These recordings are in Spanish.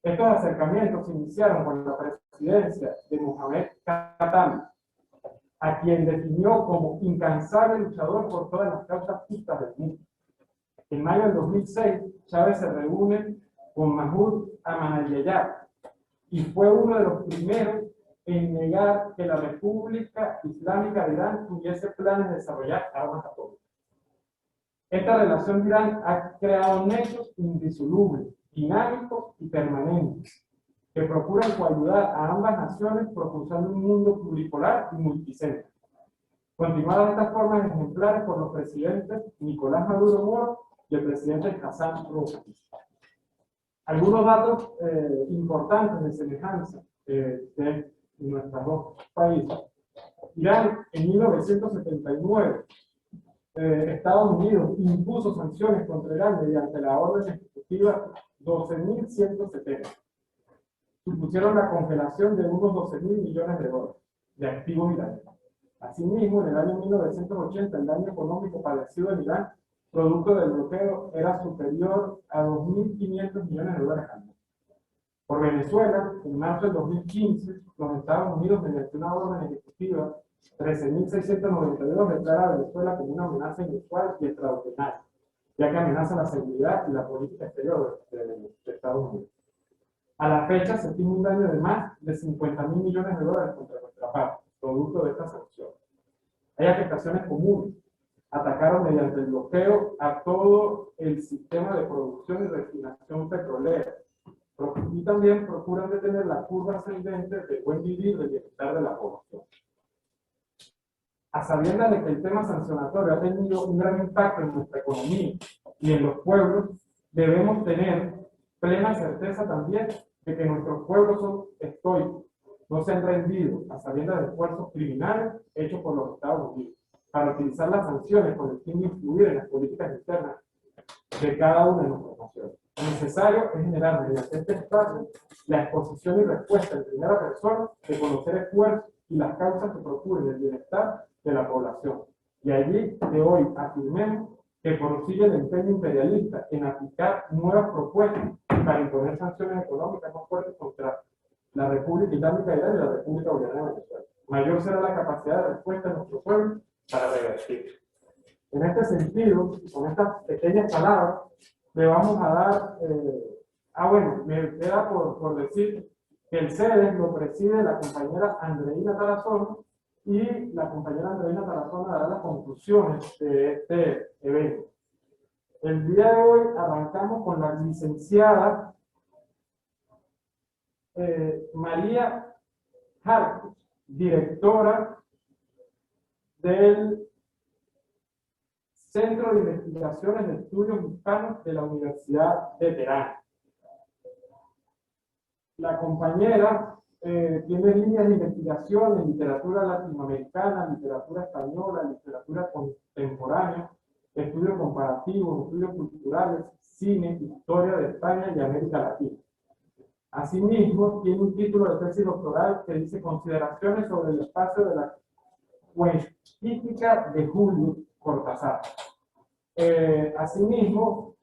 Estos acercamientos se iniciaron con la presidencia de Mohamed Khatami, a quien definió como incansable luchador por todas las causas justas del mundo. En mayo del 2006, Chávez se reúne con Mahmoud Ahmadinejad y fue uno de los primeros en negar que la República Islámica de Irán tuviese planes de desarrollar armas atómicas. Esta relación de Irán ha creado nexos indisolubles, dinámicos y permanentes, que procuran coayudar a ambas naciones propulsando un mundo pluripolar y multicéntrico. Continuadas estas formas ejemplares por los presidentes Nicolás Maduro Moro y el presidente Hassan Rouhani. Algunos datos importantes de semejanza de nuestros dos países. Irán, en 1979, Estados Unidos impuso sanciones contra Irán mediante la orden ejecutiva 12.170. Supusieron la congelación de unos 12.000 millones de dólares de activos iraníes. Asimismo, en el año 1980, el daño económico padecido en Irán, producto del bloqueo, era superior a 2.500 millones de dólares al año. Por Venezuela, en marzo del 2015, los Estados Unidos, mediante una orden ejecutiva 13.692, declara a Venezuela como una amenaza inusual y extraordinaria, ya que amenaza la seguridad y la política exterior de Estados Unidos. A la fecha se estima un daño de más de 50.000 millones de dólares contra nuestra parte, producto de esta sanción. Hay afectaciones comunes. Atacaron mediante el bloqueo a todo el sistema de producción y refinación petrolera. Y también procuran detener la curva ascendente del buen vivir y el bienestar de la población. A sabiendas de que el tema sancionatorio ha tenido un gran impacto en nuestra economía y en los pueblos, debemos tener plena certeza también de que nuestros pueblos son estoicos, no se han rendido a sabiendas de esfuerzos criminales hechos por los Estados Unidos para utilizar las sanciones con el fin de influir en las políticas internas de cada una de nuestras naciones. Lo necesario es generar mediante este espacio la exposición y respuesta en primera persona de conocer esfuerzos y las causas que procuren el bienestar de la población. Y allí de hoy afirmemos que prosigue el empeño imperialista en aplicar nuevas propuestas para imponer sanciones económicas más fuertes contra la República Islámica de Irán y la República Bolivariana de Venezuela. Mayor será la capacidad de respuesta de nuestro pueblo para revertir. En este sentido, con estas pequeñas palabras, le vamos a dar, bueno, me queda por decir que el CEDES lo preside la compañera Andreina Tarazona y la compañera Andreina Tarazona dará las conclusiones de este evento. El día de hoy arrancamos con la licenciada María Harkus, directora del Centro de Investigaciones de Estudios Hispanos de la Universidad de Teherán. La compañera tiene líneas de investigación en literatura latinoamericana, literatura española, literatura contemporánea, estudios comparativos, estudios culturales, cine, historia de España y América Latina. Asimismo, tiene un título de tesis doctoral que dice Consideraciones sobre el espacio de la cuentística de Julio Cortázar. Asimismo,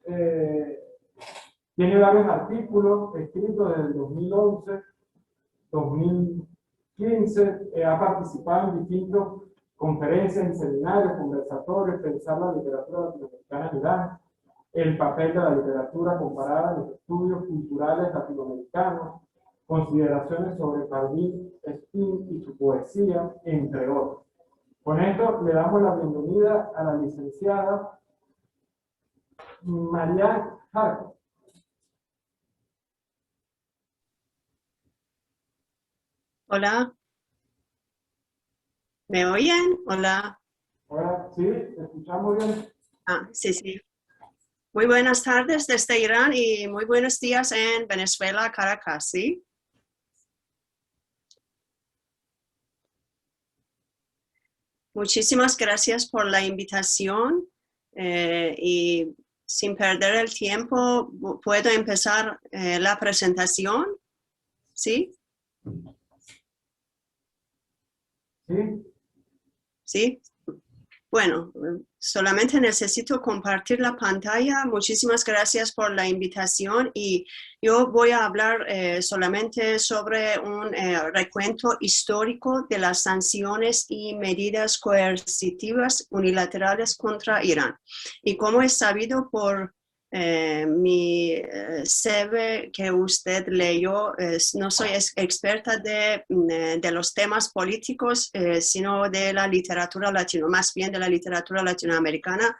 tiene varios artículos escritos desde el 2011, 2015, ha participado en distintas conferencias y seminarios, conversatorios, pensar la literatura latinoamericana en Irán, el papel de la literatura comparada en los estudios culturales latinoamericanos, consideraciones sobre Parvin Spin y su poesía, entre otros. Con esto le damos la bienvenida a la licenciada María Harkus. Hola, ¿me oyen? Hola. Hola, sí, te escuchamos bien. Sí, sí. Muy buenas tardes desde Irán y muy buenos días en Venezuela, Caracas, ¿sí? Muchísimas gracias por la invitación y sin perder el tiempo, ¿puedo empezar la presentación? ¿Sí? Sí. ¿Sí? Bueno, solamente necesito compartir la pantalla. Muchísimas gracias por la invitación y yo voy a hablar solamente sobre un recuento histórico de las sanciones y medidas coercitivas unilaterales contra Irán. Y como es sabido por mi CV que usted leyó, no soy experta de los temas políticos, sino de la literatura más bien de la literatura latinoamericana,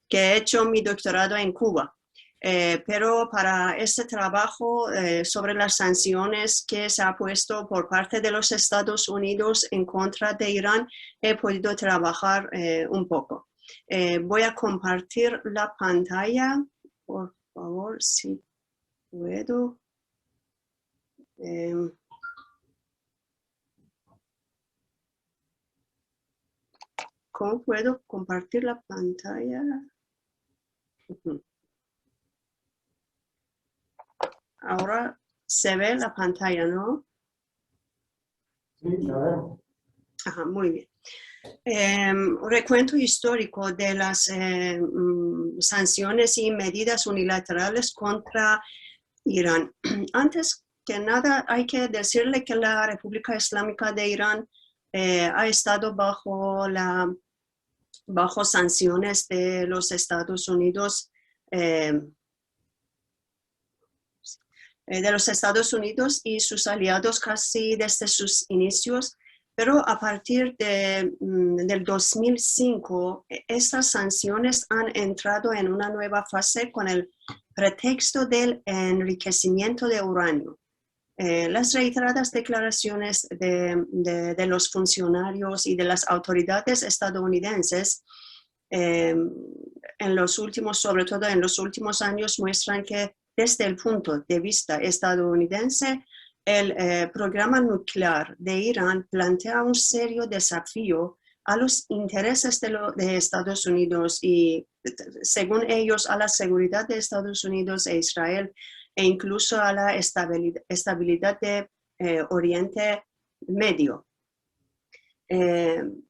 que he hecho mi doctorado en Cuba. Pero para este trabajo sobre las sanciones que se ha puesto por parte de los Estados Unidos en contra de Irán, he podido trabajar un poco. Voy a compartir la pantalla. Por favor, si puedo. ¿Cómo puedo compartir la pantalla? Ahora se ve la pantalla, ¿no? Sí, la vemos. Ajá, muy bien. Recuento histórico de las sanciones y medidas unilaterales contra Irán. Antes que nada, hay que decirle que la República Islámica de Irán ha estado bajo sanciones de los Estados Unidos y sus aliados casi desde sus inicios, pero a partir del 2005, estas sanciones han entrado en una nueva fase con el pretexto del enriquecimiento de uranio. Las reiteradas declaraciones de los funcionarios y de las autoridades estadounidenses sobre todo en los últimos años, muestran que desde el punto de vista estadounidense, el programa nuclear de Irán plantea un serio desafío a los intereses de Estados Unidos y, según ellos, a la seguridad de Estados Unidos e Israel, e incluso a la estabilidad de Oriente Medio. En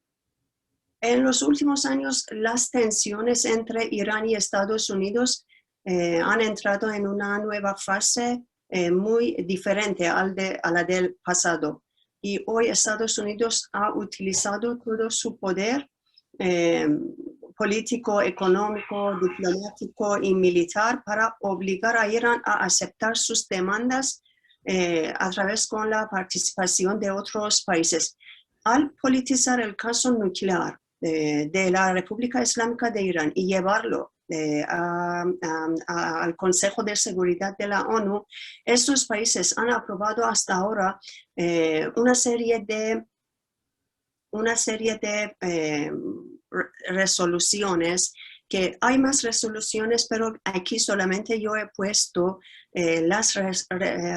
los últimos años, las tensiones entre Irán y Estados Unidos han entrado en una nueva fase muy diferente a la del pasado. Y hoy Estados Unidos ha utilizado todo su poder político, económico, diplomático y militar para obligar a Irán a aceptar sus demandas a través con la participación de otros países. Al politizar el caso nuclear de la República Islámica de Irán y llevarlo al Consejo de Seguridad de la ONU, estos países han aprobado hasta ahora una serie de resoluciones, que hay más resoluciones, pero aquí solamente yo he puesto las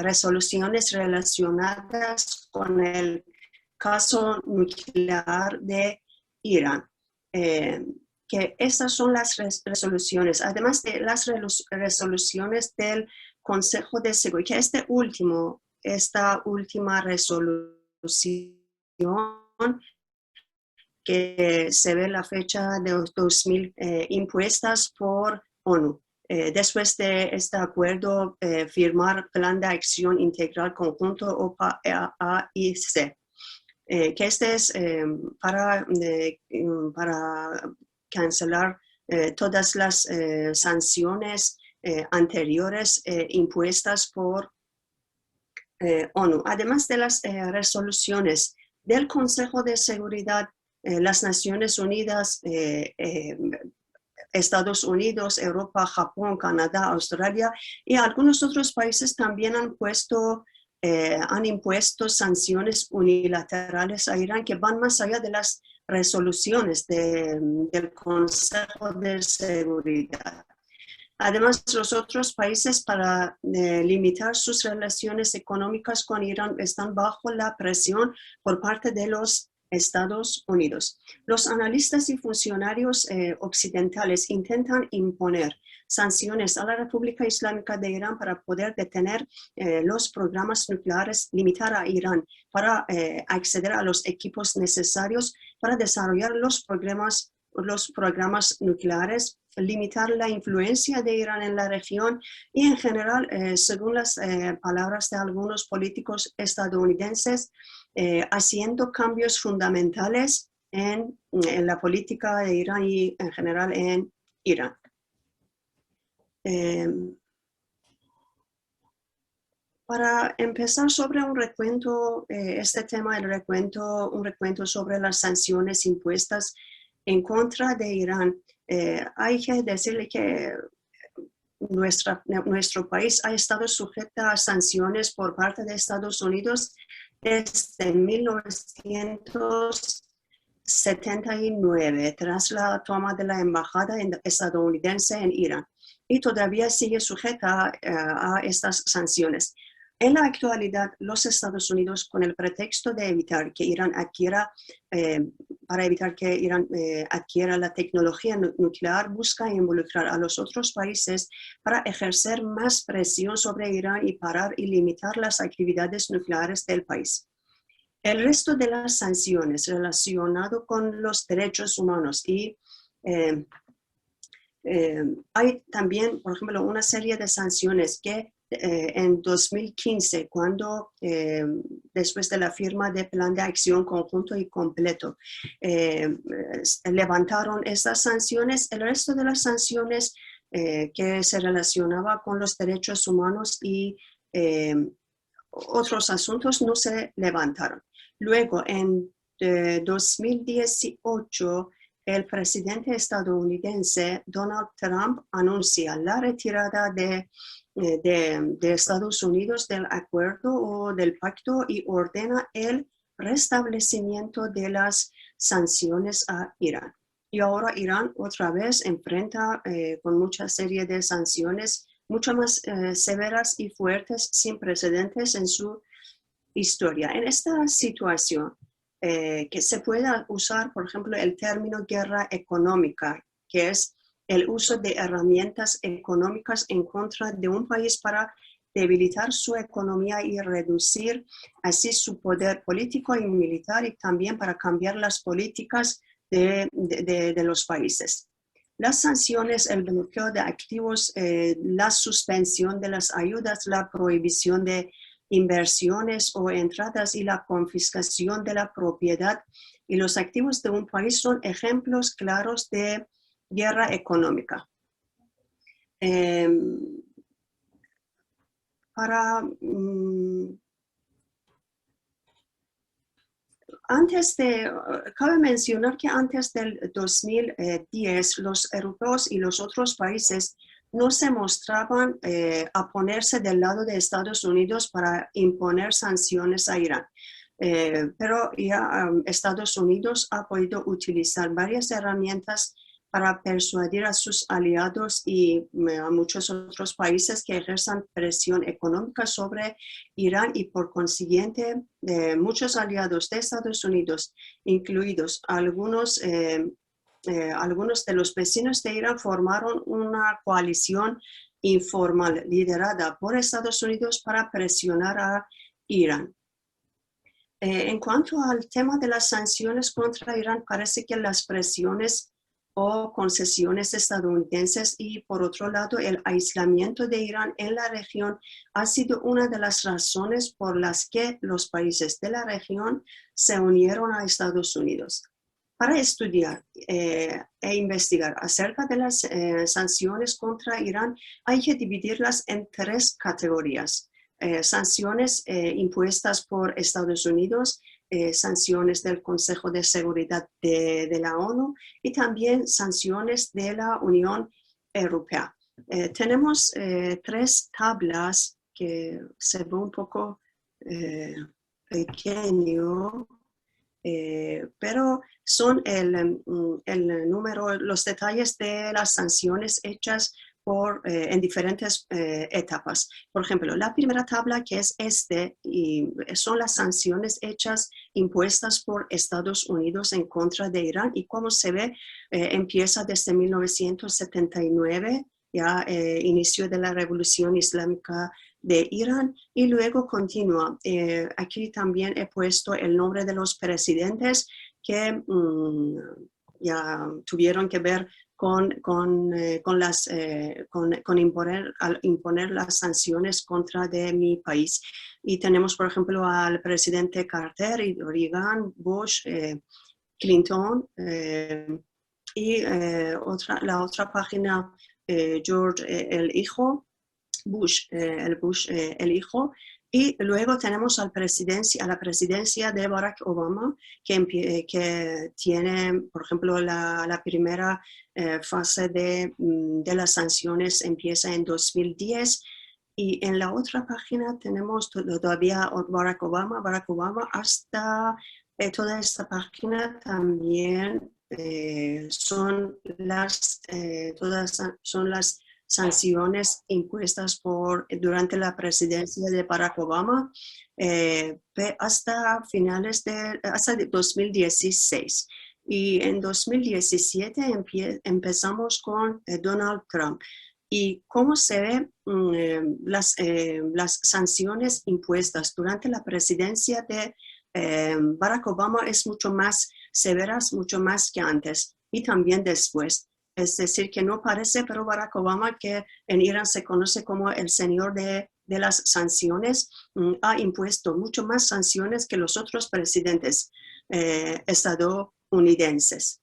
resoluciones relacionadas con el caso nuclear de Irán. Que estas son las resoluciones, además de las resoluciones del Consejo de Seguridad, que esta última resolución que se ve la fecha de 2000 impuestas por ONU. Después de este acuerdo, firmar Plan de Acción Integral Conjunto OPA-AIC. Que este es para cancelar todas las sanciones anteriores impuestas por ONU. Además de las resoluciones del Consejo de Seguridad, las Naciones Unidas, Estados Unidos, Europa, Japón, Canadá, Australia y algunos otros países también han impuesto sanciones unilaterales a Irán que van más allá de las resoluciones del Consejo de Seguridad. Además, los otros países, para limitar sus relaciones económicas con Irán, están bajo la presión por parte de los Estados Unidos. Los analistas y funcionarios occidentales intentan imponer sanciones a la República Islámica de Irán para poder detener los programas nucleares, limitar a Irán para acceder a los equipos necesarios para desarrollar los programas los programas nucleares, limitar la influencia de Irán en la región y en general, según las palabras de algunos políticos estadounidenses, haciendo cambios fundamentales en la política de Irán y en general en Irán. Para empezar sobre un recuento, este tema del recuento, un recuento sobre las sanciones impuestas en contra de Irán, hay que decirle que nuestro país ha estado sujeto a sanciones por parte de Estados Unidos desde 1979, tras la toma de la embajada estadounidense en Irán, y todavía sigue sujeta a estas sanciones. En la actualidad, los Estados Unidos, con el pretexto de evitar que Irán adquiera, la tecnología nuclear, busca involucrar a los otros países para ejercer más presión sobre Irán y parar y limitar las actividades nucleares del país. El resto de las sanciones relacionadas con los derechos humanos y hay también, por ejemplo, una serie de sanciones que en 2015, cuando después de la firma del Plan de Acción Conjunto y Completo, levantaron estas sanciones. El resto de las sanciones que se relacionaban con los derechos humanos y otros asuntos no se levantaron. Luego, en 2018, el presidente estadounidense Donald Trump anuncia la retirada de Estados Unidos del acuerdo o del pacto y ordena el restablecimiento de las sanciones a Irán. Y ahora Irán otra vez enfrenta con mucha serie de sanciones mucho más severas y fuertes, sin precedentes en su historia. En esta situación, que se pueda usar, por ejemplo, el término guerra económica, que es el uso de herramientas económicas en contra de un país para debilitar su economía y reducir así su poder político y militar, y también para cambiar las políticas de los países. Las sanciones, el bloqueo de activos, la suspensión de las ayudas, la prohibición de inversiones o entradas y la confiscación de la propiedad y los activos de un país son ejemplos claros de guerra económica. Cabe mencionar que antes del 2010, los europeos y los otros países no se mostraban a ponerse del lado de Estados Unidos para imponer sanciones a Irán. Pero ya Estados Unidos ha podido utilizar varias herramientas para persuadir a sus aliados y a muchos otros países que ejerzan presión económica sobre Irán, y por consiguiente muchos aliados de Estados Unidos, incluidos algunos de los vecinos de Irán, formaron una coalición informal liderada por Estados Unidos para presionar a Irán. En cuanto al tema de las sanciones contra Irán, parece que las presiones o concesiones estadounidenses y, por otro lado, el aislamiento de Irán en la región ha sido una de las razones por las que los países de la región se unieron a Estados Unidos. Para estudiar e investigar acerca de las sanciones contra Irán, hay que dividirlas en tres categorías. Sanciones impuestas por Estados Unidos, sanciones del Consejo de Seguridad de la ONU y también sanciones de la Unión Europea. Tenemos tres tablas que se ve un poco pequeño, pero son el número, los detalles de las sanciones hechas en diferentes etapas. Por ejemplo, la primera tabla, que es y son las sanciones impuestas por Estados Unidos en contra de Irán, y como se ve, empieza desde 1979, ya inicio de la Revolución Islámica de Irán, y luego continúa. Aquí también he puesto el nombre de los presidentes que ya tuvieron que ver con imponer las sanciones contra de mi país. Y tenemos, por ejemplo, al presidente Carter, Reagan, Bush, Clinton, y la otra página, George el hijo, Bush, el hijo. Y luego tenemos a la presidencia de Barack Obama, que tiene, por ejemplo, la primera fase de las sanciones empieza en 2010. Y en la otra página tenemos todavía Barack Obama hasta toda esta página también todas son las sanciones impuestas durante la presidencia de Barack Obama hasta hasta 2016. Y en 2017 empezamos con Donald Trump. Y cómo se ve las sanciones impuestas durante la presidencia de Barack Obama es mucho más severas, mucho más que antes y también después. Es decir, que no parece, pero Barack Obama, que en Irán se conoce como el señor de las sanciones, ha impuesto mucho más sanciones que los otros presidentes estadounidenses.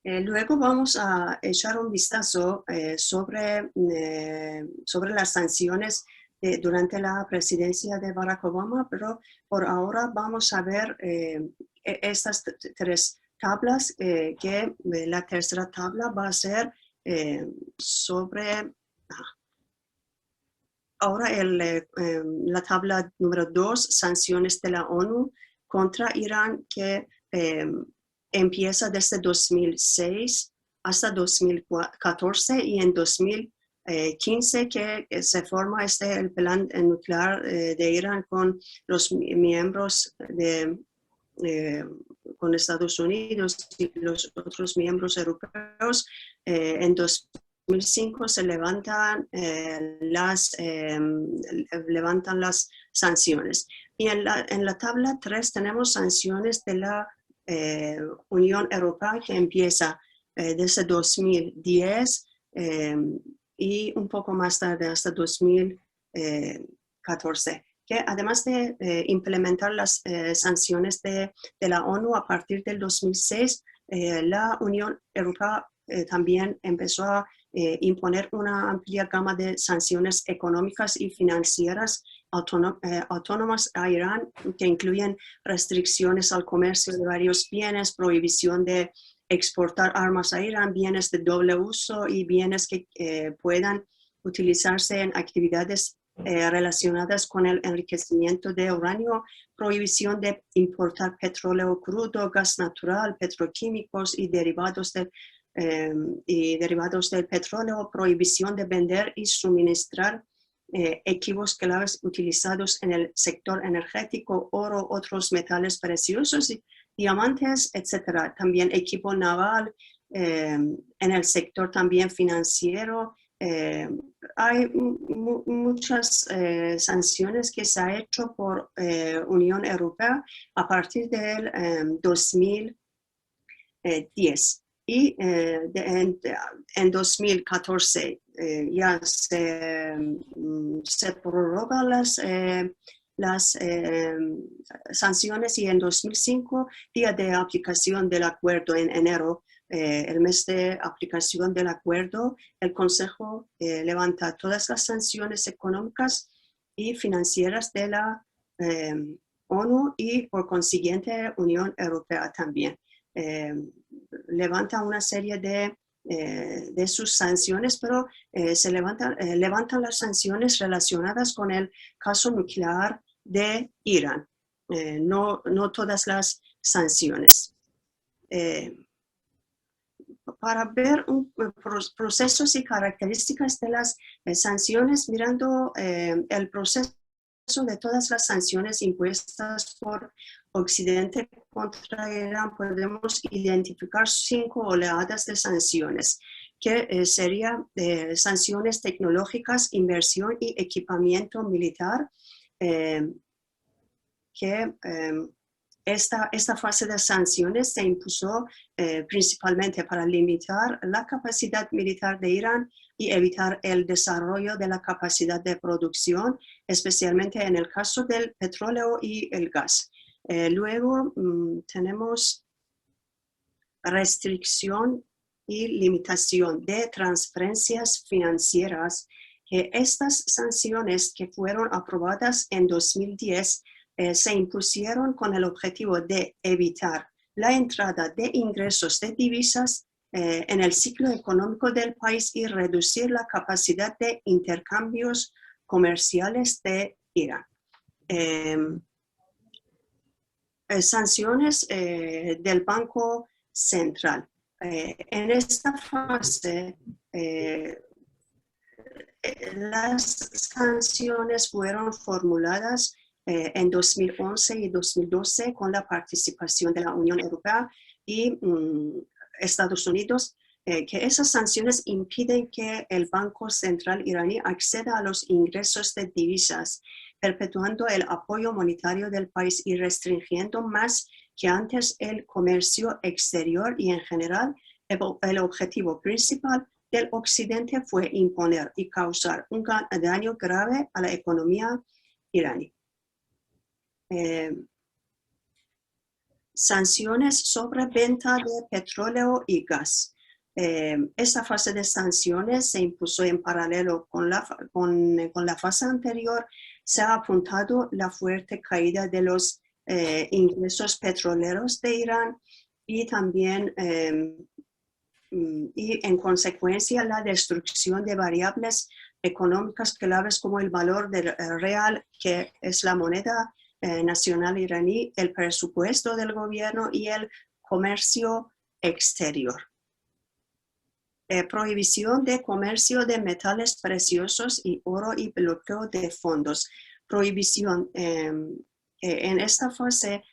Luego vamos a echar un vistazo sobre las sanciones durante la presidencia de Barack Obama, pero por ahora vamos a ver estas tres tablas, que la tercera tabla va a ser sobre... Ahora la tabla número 2, sanciones de la ONU contra Irán, que empieza desde 2006 hasta 2014 y en 2015 que se forma el plan nuclear de Irán con los miembros con Estados Unidos y los otros miembros europeos. En 2005 se levantan las sanciones. Y en la tabla 3 tenemos sanciones de la Unión Europea, que empieza desde 2010 y un poco más tarde hasta 2014. Que además de implementar las sanciones de la ONU a partir del 2006, la Unión Europea también empezó a imponer una amplia gama de sanciones económicas y financieras autónomas a Irán, que incluyen restricciones al comercio de varios bienes, prohibición de exportar armas a Irán, bienes de doble uso y bienes que puedan utilizarse en actividades relacionadas con el enriquecimiento de uranio, prohibición de importar petróleo crudo, gas natural, petroquímicos y derivados del petróleo, prohibición de vender y suministrar equipos claves utilizados en el sector energético, oro, otros metales preciosos, diamantes, etc. También equipo naval, en el sector también financiero. Hay muchas sanciones que se ha hecho por Unión Europea a partir del 2010. Y en 2014 ya se prorrogan las sanciones, y en 2005, día de aplicación del acuerdo en enero, el mes de aplicación del acuerdo, el Consejo levanta todas las sanciones económicas y financieras de la ONU y por consiguiente Unión Europea también. Levanta una serie de sus sanciones, pero se levantan las sanciones relacionadas con el caso nuclear de Irán, no todas las sanciones. Para ver procesos y características de las sanciones, mirando el proceso de todas las sanciones impuestas por Occidente contra Irán, podemos identificar 5 oleadas de sanciones, que serían sanciones tecnológicas, inversión y equipamiento militar, que Esta fase de sanciones se impuso principalmente para limitar la capacidad militar de Irán y evitar el desarrollo de la capacidad de producción, especialmente en el caso del petróleo y el gas. Luego tenemos restricción y limitación de transferencias financieras. Estas sanciones que fueron aprobadas en 2010 se impusieron con el objetivo de evitar la entrada de ingresos de divisas en el ciclo económico del país y reducir la capacidad de intercambios comerciales de Irán. Sanciones del Banco Central. En esta fase, las sanciones fueron formuladas en 2011 y 2012 con la participación de la Unión Europea y Estados Unidos, que esas sanciones impiden que el Banco Central iraní acceda a los ingresos de divisas, perpetuando el apoyo monetario del país y restringiendo más que antes el comercio exterior y en general el objetivo principal del Occidente fue imponer y causar un daño grave a la economía iraní. Sanciones sobre venta de petróleo y gas. Esta fase de sanciones se impuso en paralelo con la fase anterior. Se ha apuntado la fuerte caída de los ingresos petroleros de Irán y también y en consecuencia la destrucción de variables económicas claves como el valor del real, que es la moneda nacional iraní, el presupuesto del gobierno y el comercio exterior. Prohibición de comercio de metales preciosos y oro y bloqueo de fondos. Prohibición en esta fase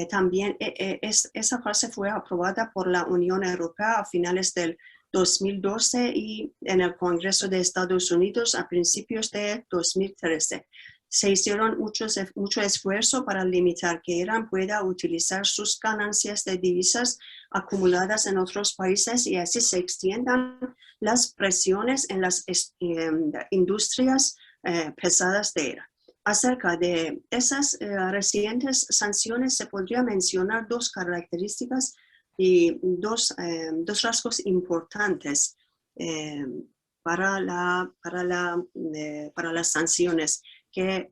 también esa fase fue aprobada por la Unión Europea a finales del 2012 y en el Congreso de Estados Unidos a principios de 2013. Se hicieron mucho esfuerzo para limitar que Irán pueda utilizar sus ganancias de divisas acumuladas en otros países y así se extiendan las presiones en las industrias pesadas de Irán. Acerca de esas recientes sanciones se podría mencionar dos características y dos rasgos importantes para las sanciones, que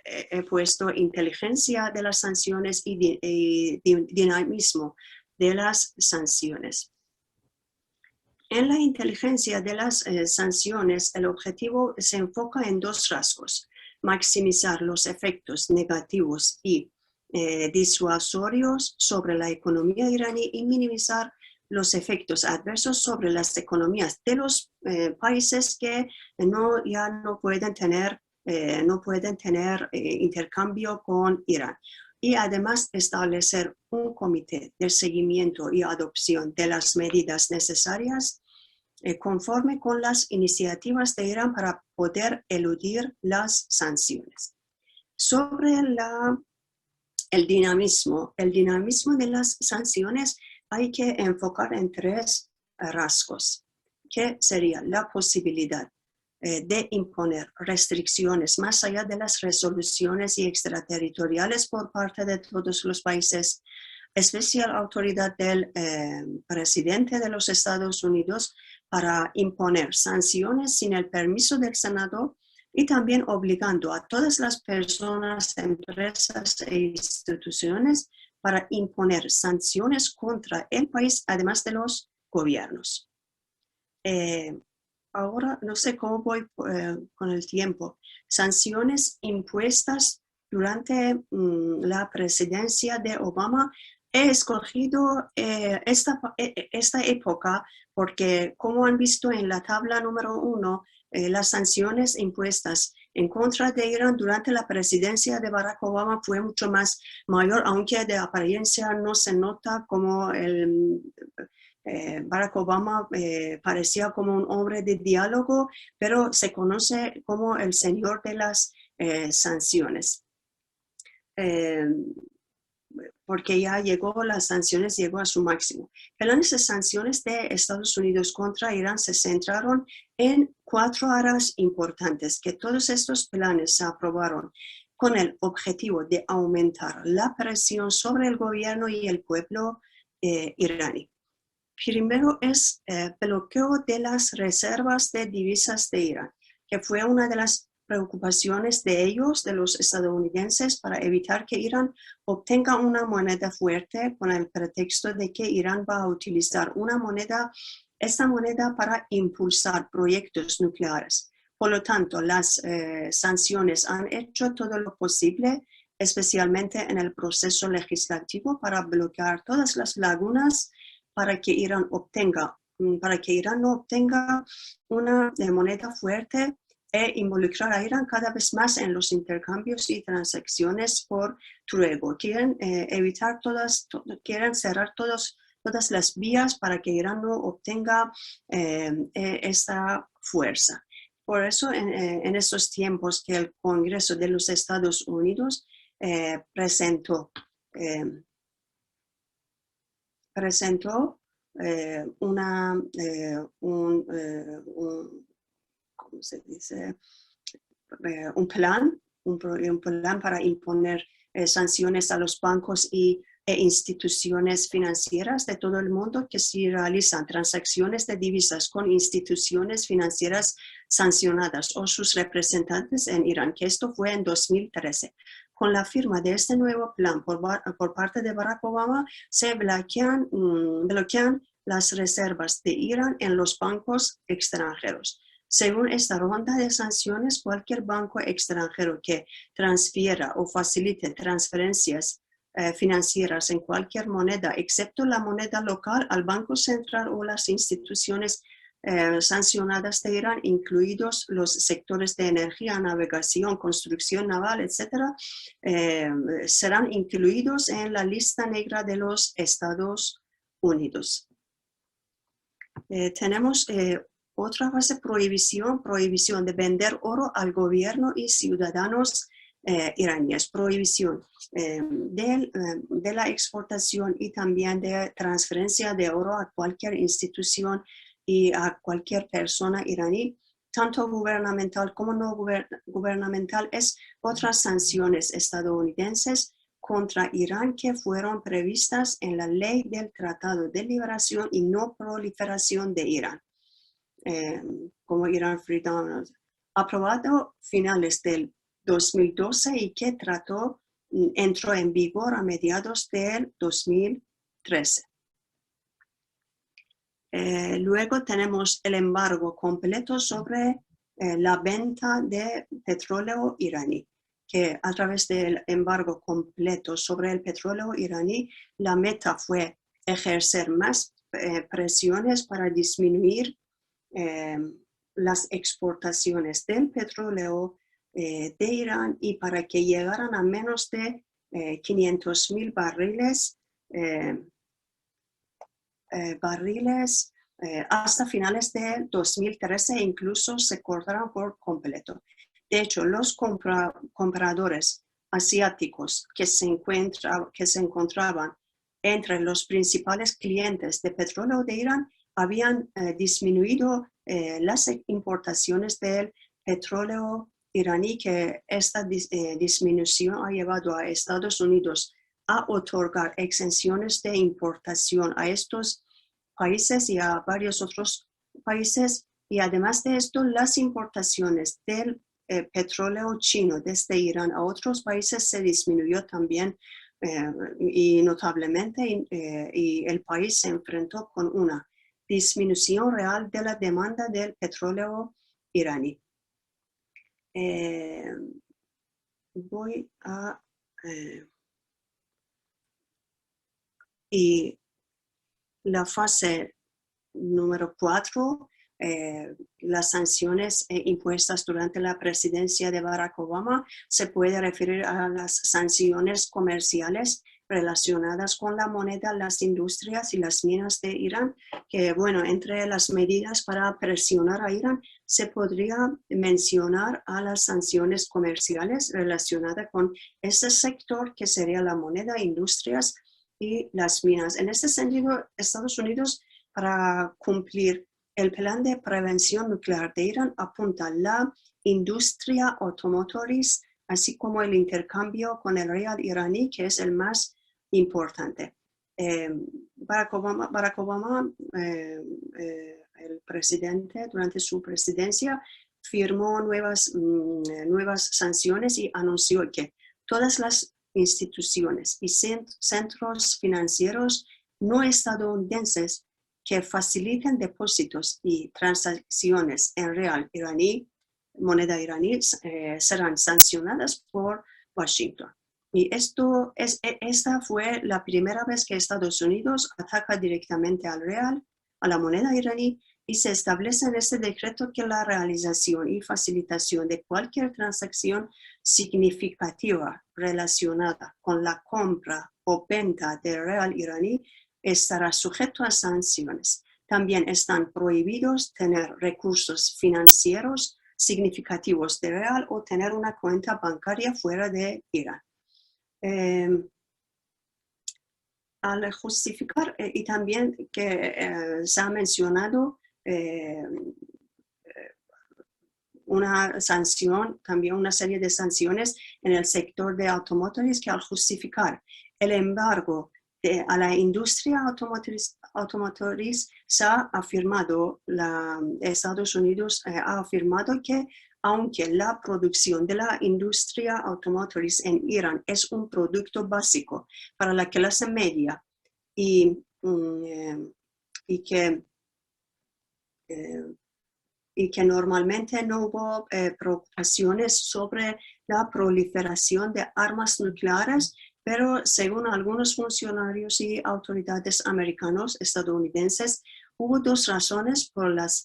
he puesto inteligencia de las sanciones y dinamismo de las sanciones. En la inteligencia de las sanciones, el objetivo se enfoca en dos rasgos: maximizar los efectos negativos y disuasorios sobre la economía iraní y minimizar los efectos adversos sobre las economías de los países que ya no pueden tener intercambio con Irán. Y además establecer un comité de seguimiento y adopción de las medidas necesarias conforme con las iniciativas de Irán para poder eludir las sanciones. Sobre el dinamismo de las sanciones hay que enfocar en tres rasgos, que sería la posibilidad de imponer restricciones más allá de las resoluciones y extraterritoriales por parte de todos los países, especial autoridad del presidente de los Estados Unidos para imponer sanciones sin el permiso del Senado y también obligando a todas las personas, empresas e instituciones para imponer sanciones contra el país, además de los gobiernos. Ahora no sé cómo voy con el tiempo. Sanciones impuestas durante la presidencia de Obama. He escogido esta época porque, como han visto en la tabla número 1, las sanciones impuestas en contra de Irán durante la presidencia de Barack Obama fue mucho más mayor, aunque de apariencia no se nota como Barack Obama parecía como un hombre de diálogo, pero se conoce como el señor de las sanciones. porque ya las sanciones llegó a su máximo. Planes de sanciones de Estados Unidos contra Irán se centraron en 4 áreas importantes, que todos estos planes se aprobaron con el objetivo de aumentar la presión sobre el gobierno y el pueblo iraní. Primero es bloqueo de las reservas de divisas de Irán, que fue una de las preocupaciones de ellos, de los estadounidenses, para evitar que Irán obtenga una moneda fuerte con el pretexto de que Irán va a utilizar esta moneda para impulsar proyectos nucleares. Por lo tanto, las sanciones han hecho todo lo posible, especialmente en el proceso legislativo, para bloquear todas las lagunas para que Irán no obtenga una moneda fuerte e involucrar a Irán cada vez más en los intercambios y transacciones por tregua. Quieren quieren cerrar todas las vías para que Irán no obtenga esta fuerza. Por eso, en estos tiempos que el Congreso de los Estados Unidos presentó ¿cómo se dice? Un plan para imponer sanciones a los bancos e instituciones financieras de todo el mundo que si realizan transacciones de divisas con instituciones financieras sancionadas o sus representantes en Irán, que esto fue en 2013. Con la firma de este nuevo plan por parte de Barack Obama, se bloquean las reservas de Irán en los bancos extranjeros. Según esta ronda de sanciones, cualquier banco extranjero que transfiera o facilite transferencias financieras en cualquier moneda, excepto la moneda local, al Banco Central o las instituciones sancionadas de Irán, incluidos los sectores de energía, navegación, construcción naval, etc., serán incluidos en la lista negra de los Estados Unidos. Tenemos otra fase, prohibición de vender oro al gobierno y ciudadanos iraníes, prohibición de la exportación y también de transferencia de oro a cualquier institución y a cualquier persona iraní, tanto gubernamental como no gubernamental. Es otras sanciones estadounidenses contra Irán que fueron previstas en la ley del Tratado de Liberación y No Proliferación de Irán. Como Iran Freedom, aprobado finales del 2012 y que entró en vigor a mediados del 2013. Luego tenemos el embargo completo sobre la venta de petróleo iraní, que a través del embargo completo sobre el petróleo iraní, la meta fue ejercer más presiones para disminuir las exportaciones del petróleo de Irán y para que llegaran a menos de 500,000 barriles hasta finales de 2013 e incluso se cortaron por completo. De hecho, los compradores asiáticos que se encontraban entre los principales clientes de petróleo de Irán habían disminuido las importaciones del petróleo iraní, que esta disminución ha llevado a Estados Unidos a otorgar exenciones de importación a estos países y a varios otros países. Y además de esto, las importaciones del petróleo chino desde Irán a otros países se disminuyó también y notablemente, y el país se enfrentó con una disminución real de la demanda del petróleo iraní. Y la fase número 4, las sanciones impuestas durante la presidencia de Barack Obama, se puede referir a las sanciones comerciales relacionadas con la moneda, las industrias y las minas de Irán, que bueno, entre las medidas para presionar a Irán se podría mencionar a las sanciones comerciales relacionadas con ese sector que sería la moneda, industrias y las minas. En este sentido, Estados Unidos, para cumplir el plan de prevención nuclear de Irán, apunta a la industria automotriz, así como el intercambio con el rial iraní, que es el más importante. Barack Obama, el presidente, durante su presidencia, firmó nuevas sanciones y anunció que todas las instituciones y centros financieros no estadounidenses que faciliten depósitos y transacciones en rial iraní, moneda iraní, serán sancionadas por Washington. Y esta fue la primera vez que Estados Unidos ataca directamente al real, a la moneda iraní, y se establece en este decreto que la realización y facilitación de cualquier transacción significativa relacionada con la compra o venta del real iraní estará sujeto a sanciones. También están prohibidos tener recursos financieros significativos de real o tener una cuenta bancaria fuera de Irán. Al justificar, y también que se ha mencionado una sanción, también una serie de sanciones en el sector de automotriz, que al justificar el embargo a la industria automotriz se ha afirmado, Estados Unidos ha afirmado que aunque la producción de la industria automotriz en Irán es un producto básico para la clase media y que normalmente no hubo preocupaciones sobre la proliferación de armas nucleares, pero según algunos funcionarios y autoridades americanos, estadounidenses, hubo dos razones por las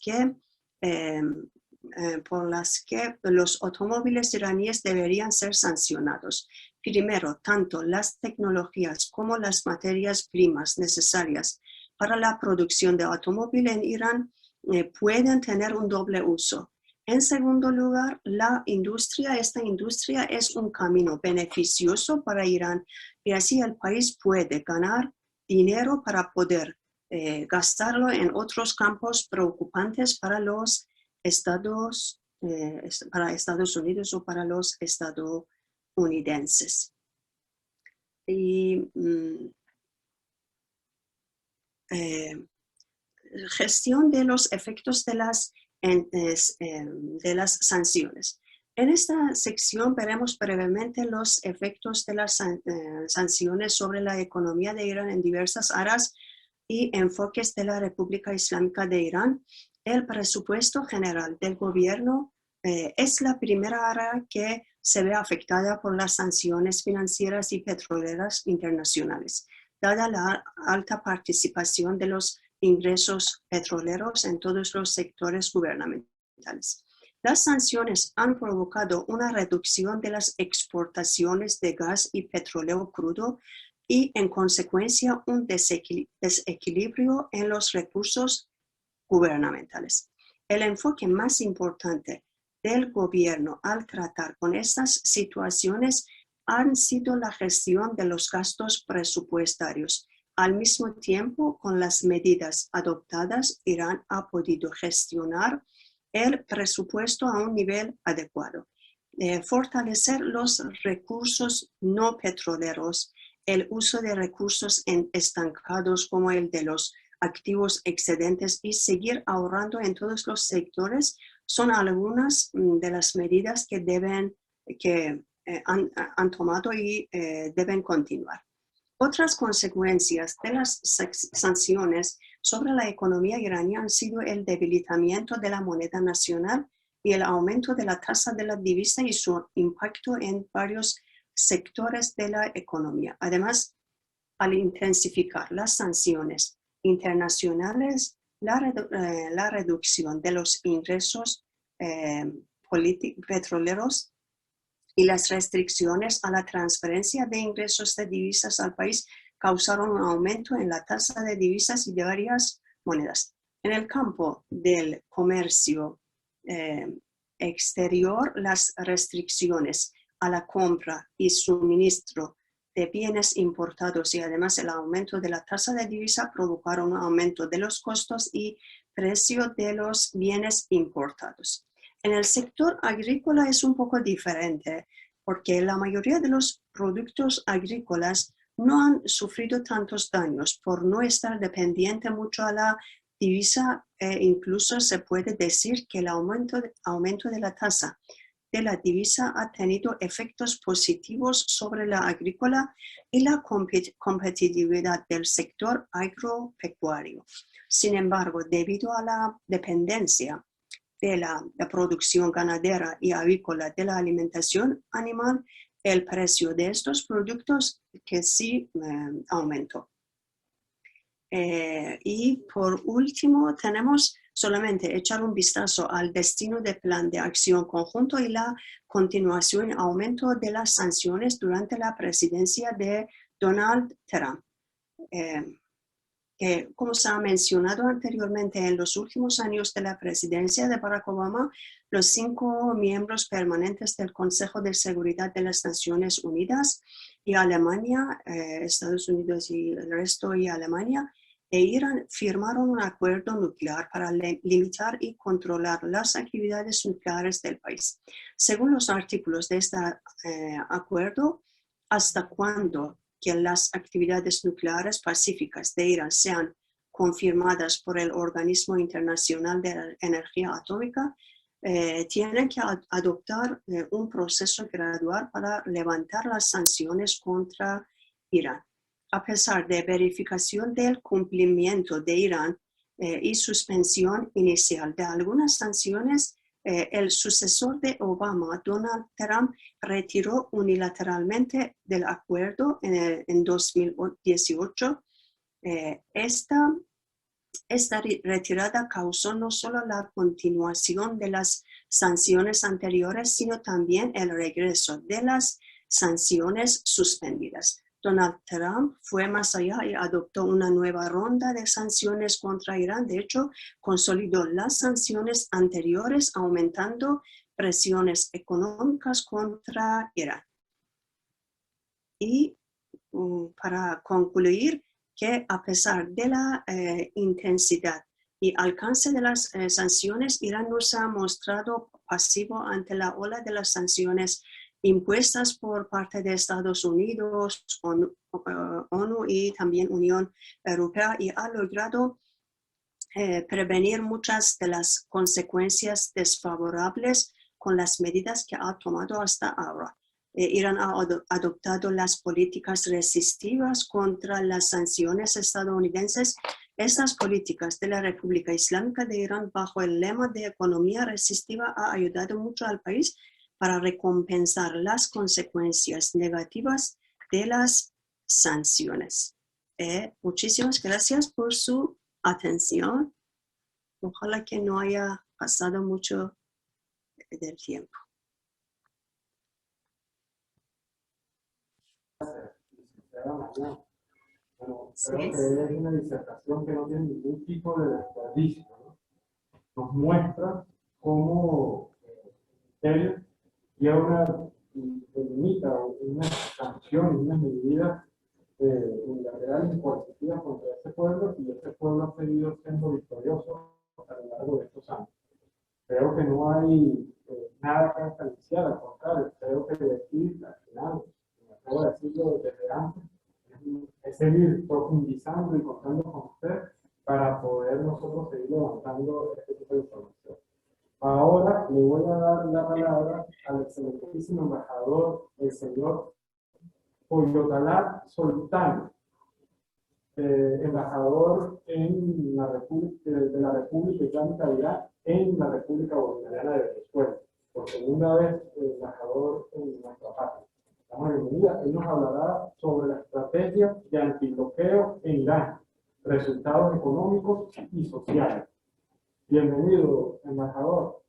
que los automóviles iraníes deberían ser sancionados. Primero, tanto las tecnologías como las materias primas necesarias para la producción de automóvil en Irán pueden tener un doble uso. En segundo lugar, esta industria es un camino beneficioso para Irán y así el país puede ganar dinero para poder gastarlo en otros campos preocupantes para los Estados Unidos o para los estadounidenses. Y gestión de los efectos de las sanciones. En esta sección veremos brevemente los efectos de las sanciones sobre la economía de Irán en diversas áreas y enfoques de la República Islámica de Irán. El presupuesto general del gobierno es la primera área que se ve afectada por las sanciones financieras y petroleras internacionales, dada la alta participación de los ingresos petroleros en todos los sectores gubernamentales. Las sanciones han provocado una reducción de las exportaciones de gas y petróleo crudo y, en consecuencia, un desequilibrio en los recursos gubernamentales. El enfoque más importante del gobierno al tratar con estas situaciones han sido la gestión de los gastos presupuestarios. Al mismo tiempo, con las medidas adoptadas, Irán ha podido gestionar el presupuesto a un nivel adecuado. Fortalecer los recursos no petroleros, el uso de recursos estancados como el de los activos excedentes y seguir ahorrando en todos los sectores son algunas de las medidas que han tomado y deben continuar. Otras consecuencias de las sanciones sobre la economía iraní han sido el debilitamiento de la moneda nacional y el aumento de la tasa de la divisa y su impacto en varios sectores de la economía. Además, al intensificar las sanciones internacionales, la reducción de los ingresos petroleros y las restricciones a la transferencia de ingresos de divisas al país causaron un aumento en la tasa de divisas y de varias monedas. En el campo del comercio exterior, las restricciones a la compra y suministro de bienes importados y además el aumento de la tasa de divisa provocaron un aumento de los costos y precio de los bienes importados. En el sector agrícola es un poco diferente porque la mayoría de los productos agrícolas no han sufrido tantos daños por no estar dependiente mucho a la divisa. Incluso se puede decir que el aumento de la tasa de la divisa ha tenido efectos positivos sobre la agrícola y la competitividad del sector agropecuario. Sin embargo, debido a la dependencia de la producción ganadera y avícola de la alimentación animal, el precio de estos productos que sí aumentó. Y por último, tenemos solamente echar un vistazo al destino del plan de acción conjunto y la continuación y aumento de las sanciones durante la presidencia de Donald Trump. Que, como se ha mencionado anteriormente, en los últimos años de la presidencia de Barack Obama, los 5 miembros permanentes del Consejo de Seguridad de las Naciones Unidas y Alemania, Estados Unidos y el resto y Alemania, e Irán firmaron un acuerdo nuclear para limitar y controlar las actividades nucleares del país. Según los artículos de este acuerdo, hasta cuando que las actividades nucleares pacíficas de Irán sean confirmadas por el Organismo Internacional de la Energía Atómica, tienen que adoptar un proceso gradual para levantar las sanciones contra Irán. A pesar de verificación del cumplimiento de Irán y suspensión inicial de algunas sanciones, el sucesor de Obama, Donald Trump, retiró unilateralmente del acuerdo en 2018. Esta retirada causó no solo la continuación de las sanciones anteriores, sino también el regreso de las sanciones suspendidas. Donald Trump fue más allá y adoptó una nueva ronda de sanciones contra Irán. De hecho, consolidó las sanciones anteriores, aumentando presiones económicas contra Irán. Y para concluir, que a pesar de la intensidad y alcance de las sanciones, Irán no se ha mostrado pasivo ante la ola de las sanciones impuestas por parte de Estados Unidos, ONU y también Unión Europea, y ha logrado prevenir muchas de las consecuencias desfavorables con las medidas que ha tomado hasta ahora. Irán ha adoptado las políticas restrictivas contra las sanciones estadounidenses. Estas políticas de la República Islámica de Irán, bajo el lema de economía restrictiva, ha ayudado mucho al país para recompensar las consecuencias negativas de las sanciones. Muchísimas gracias por su atención. Ojalá que no haya pasado mucho del tiempo. Bueno, creo que es una disertación que no tiene ningún tipo de desperdicio, ¿no? Nos muestra cómo él lleva limita una sanción, una medida unilateral y coercitiva contra ese pueblo, y ese pueblo ha seguido siendo victorioso a lo largo de estos años. Creo que no hay nada que desperdiciar, al contrario, creo que decir al final, me acabo de decirlo desde antes, es seguir profundizando y contando con usted para poder nosotros seguir levantando este tipo de información. Ahora le voy a dar la palabra al excelentísimo embajador, el señor Oyotalá Soltán, embajador en la de la República Islámica de Irán en la República Bolivariana de Venezuela. Por segunda vez, embajador en nuestra patria. Damos la bienvenida. Él nos hablará sobre la estrategia de antibloqueo en Irán, resultados económicos y sociales. Bienvenido, embajador.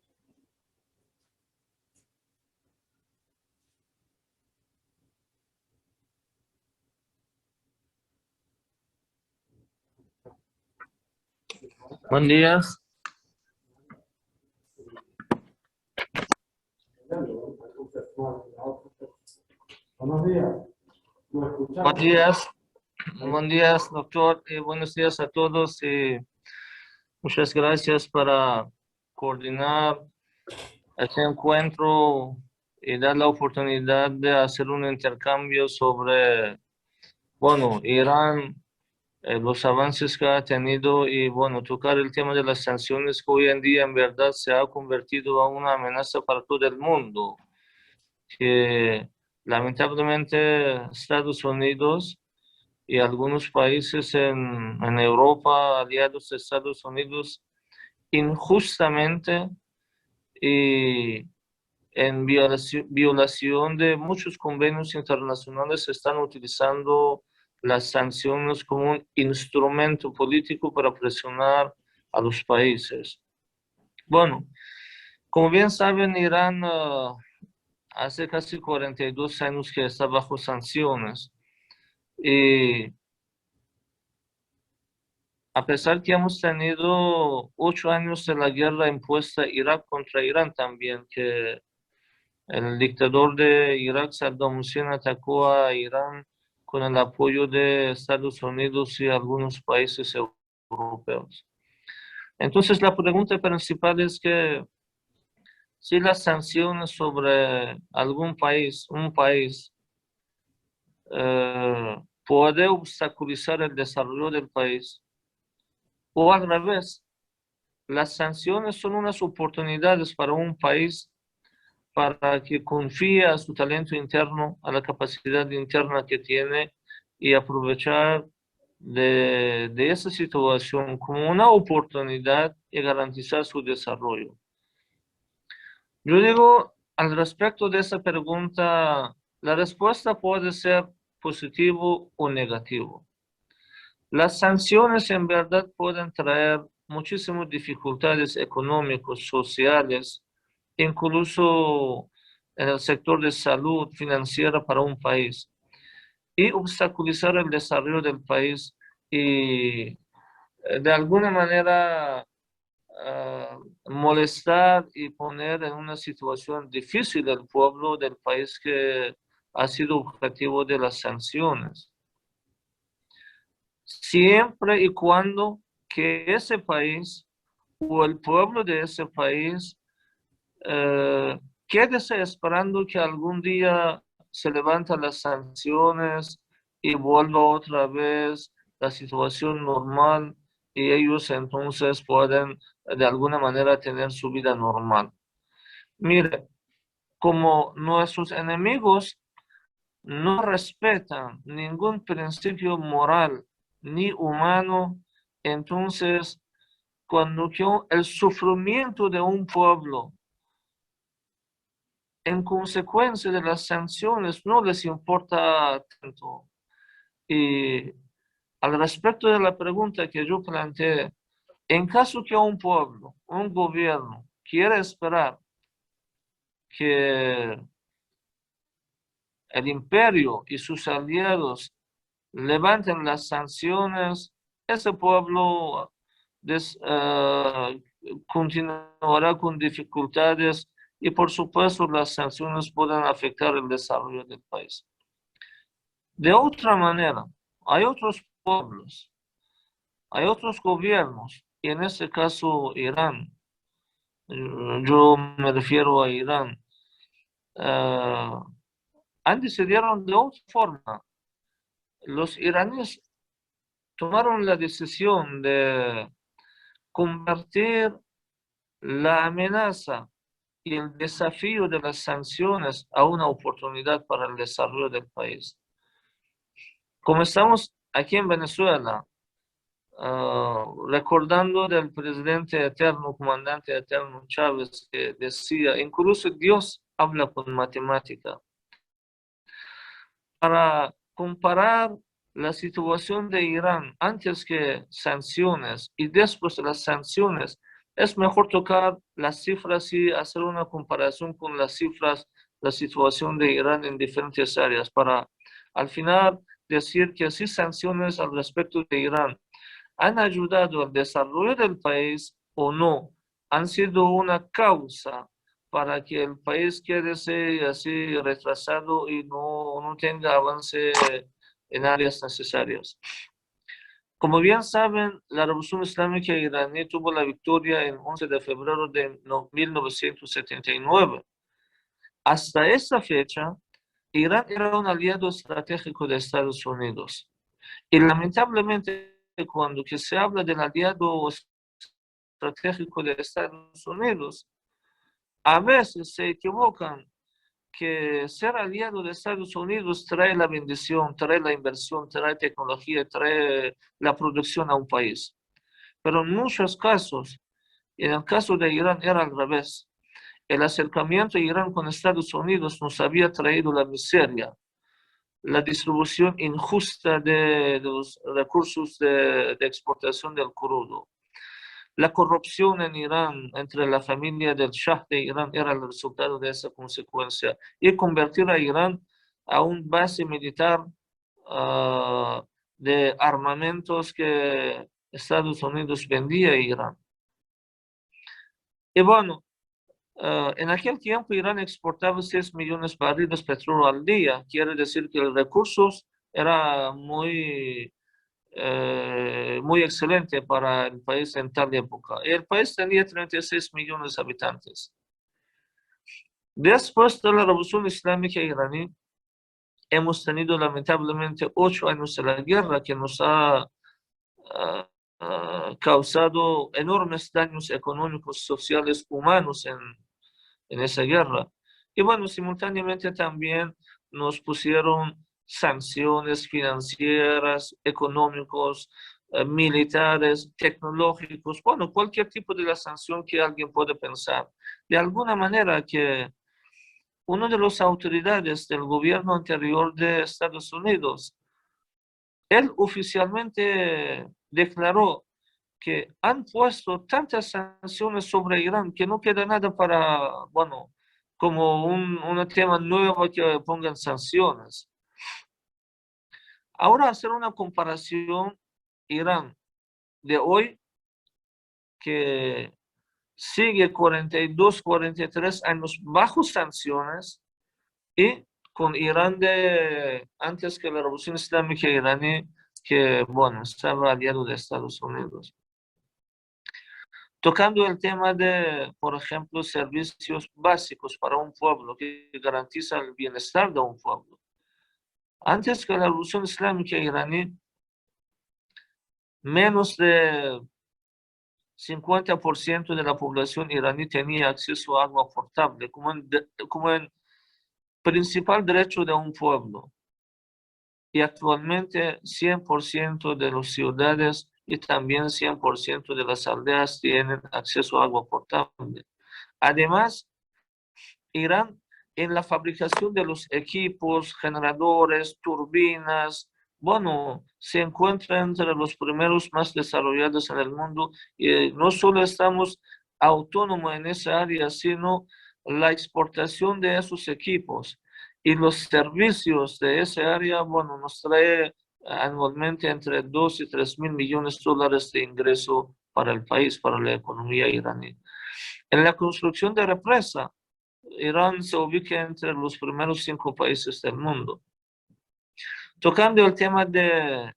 Buen día. Buenos días. Lo escuchamos. Buenos días, doctor. Buenos días a todos. Muchas gracias para coordinar este encuentro y dar la oportunidad de hacer un intercambio sobre, bueno, Irán, los avances que ha tenido y, bueno, tocar el tema de las sanciones que hoy en día en verdad se ha convertido en una amenaza para todo el mundo, que lamentablemente Estados Unidos y algunos países en Europa, aliados de Estados Unidos, injustamente y en violación de muchos convenios internacionales están utilizando las sanciones como un instrumento político para presionar a los países. Bueno, como bien saben, Irán hace casi 42 años que está bajo sanciones. Y a pesar que hemos tenido 8 años de la guerra impuesta Irak contra Irán también, que el dictador de Irak, Saddam Hussein, atacó a Irán con el apoyo de Estados Unidos y algunos países europeos. Entonces, la pregunta principal es que si las sanciones sobre algún país, un país, puede obstaculizar el desarrollo del país, o al revés, las sanciones son unas oportunidades para un país para que confíe a su talento interno, a la capacidad interna que tiene y aprovechar de esa situación como una oportunidad y garantizar su desarrollo. Yo digo, al respecto de esa pregunta, la respuesta puede ser positivo o negativo. Las sanciones en verdad pueden traer muchísimas dificultades económicas, sociales, incluso en el sector de salud financiera para un país, y obstaculizar el desarrollo del país y de alguna manera molestar y poner en una situación difícil al pueblo del país que ha sido objetivo de las sanciones. Siempre y cuando que ese país o el pueblo de ese país quédese esperando que algún día se levanten las sanciones y vuelva otra vez la situación normal y ellos entonces pueden de alguna manera tener su vida normal. Mire, como nuestros enemigos no respetan ningún principio moral ni humano, entonces cuando el sufrimiento de un pueblo en consecuencia de las sanciones no les importa tanto. Y al respecto de la pregunta que yo planteé, en caso que un pueblo, un gobierno quiera esperar que el imperio y sus aliados levanten las sanciones, ese pueblo continuará con dificultades y por supuesto las sanciones pueden afectar el desarrollo del país. De otra manera, hay otros pueblos, hay otros gobiernos, y en este caso Irán, yo me refiero a Irán, han decidido de otra forma. Los iraníes tomaron la decisión de convertir la amenaza y el desafío de las sanciones a una oportunidad para el desarrollo del país. Como estamos aquí en Venezuela, recordando del presidente eterno, comandante eterno Chávez, que decía, incluso Dios habla con matemática. Para comparar la situación de Irán antes que sanciones y después de las sanciones, es mejor tocar las cifras y hacer una comparación con las cifras, la situación de Irán en diferentes áreas, para al final decir que si sanciones al respecto de Irán han ayudado al desarrollo del país o no, han sido una causa para que el país quede así retrasado y no o no tenga avance en áreas necesarias. Como bien saben, la Revolución Islámica iraní tuvo la victoria el 11 de febrero de 1979. Hasta esta fecha, Irán era un aliado estratégico de Estados Unidos. Y lamentablemente, cuando que se habla del aliado estratégico de Estados Unidos, a veces se equivocan que ser aliado de Estados Unidos trae la bendición, trae la inversión, trae tecnología, trae la producción a un país. Pero en muchos casos, en el caso de Irán era al revés. El acercamiento de Irán con Estados Unidos nos había traído la miseria, la distribución injusta de los recursos de exportación del crudo. La corrupción en Irán entre la familia del Shah de Irán era el resultado de esa consecuencia y convertir a Irán a un base militar de armamentos que Estados Unidos vendía a Irán. Y bueno, en aquel tiempo Irán exportaba 6 millones de barriles de petróleo al día. Quiere decir que los recursos era muy excelente para el país en tal época. El país tenía 36 millones de habitantes. Después de la Revolución Islámica iraní, hemos tenido lamentablemente 8 años de la guerra que nos ha causado enormes daños económicos, sociales, humanos en esa guerra. Y bueno, simultáneamente también nos pusieron sanciones financieras, económicos, militares, tecnológicos, bueno, cualquier tipo de la sanción que alguien puede pensar. De alguna manera que una de las autoridades del gobierno anterior de Estados Unidos, él oficialmente declaró que han puesto tantas sanciones sobre Irán que no queda nada para, bueno, como un tema nuevo que pongan sanciones. Ahora hacer una comparación, Irán de hoy, que sigue 42, 43 años bajo sanciones, y con Irán de antes que la Revolución Islámica iraní, que, bueno, estaba aliado de Estados Unidos. Tocando el tema de, por ejemplo, servicios básicos para un pueblo que garantiza el bienestar de un pueblo. Antes que la Revolución Islámica iraní, menos de 50% de la población iraní tenía acceso a agua potable como en principal derecho de un pueblo. Y actualmente 100% de las ciudades y también 100% de las aldeas tienen acceso a agua potable. Además, Irán en la fabricación de los equipos, generadores, turbinas, bueno, se encuentra entre los primeros más desarrollados en el mundo, y no solo estamos autónomos en esa área, sino la exportación de esos equipos y los servicios de esa área, bueno, nos trae anualmente entre 2 y 3 mil millones de dólares de ingreso para el país, para la economía iraní. En la construcción de represa, Irán se ubica entre los primeros 5 países del mundo. Tocando el tema de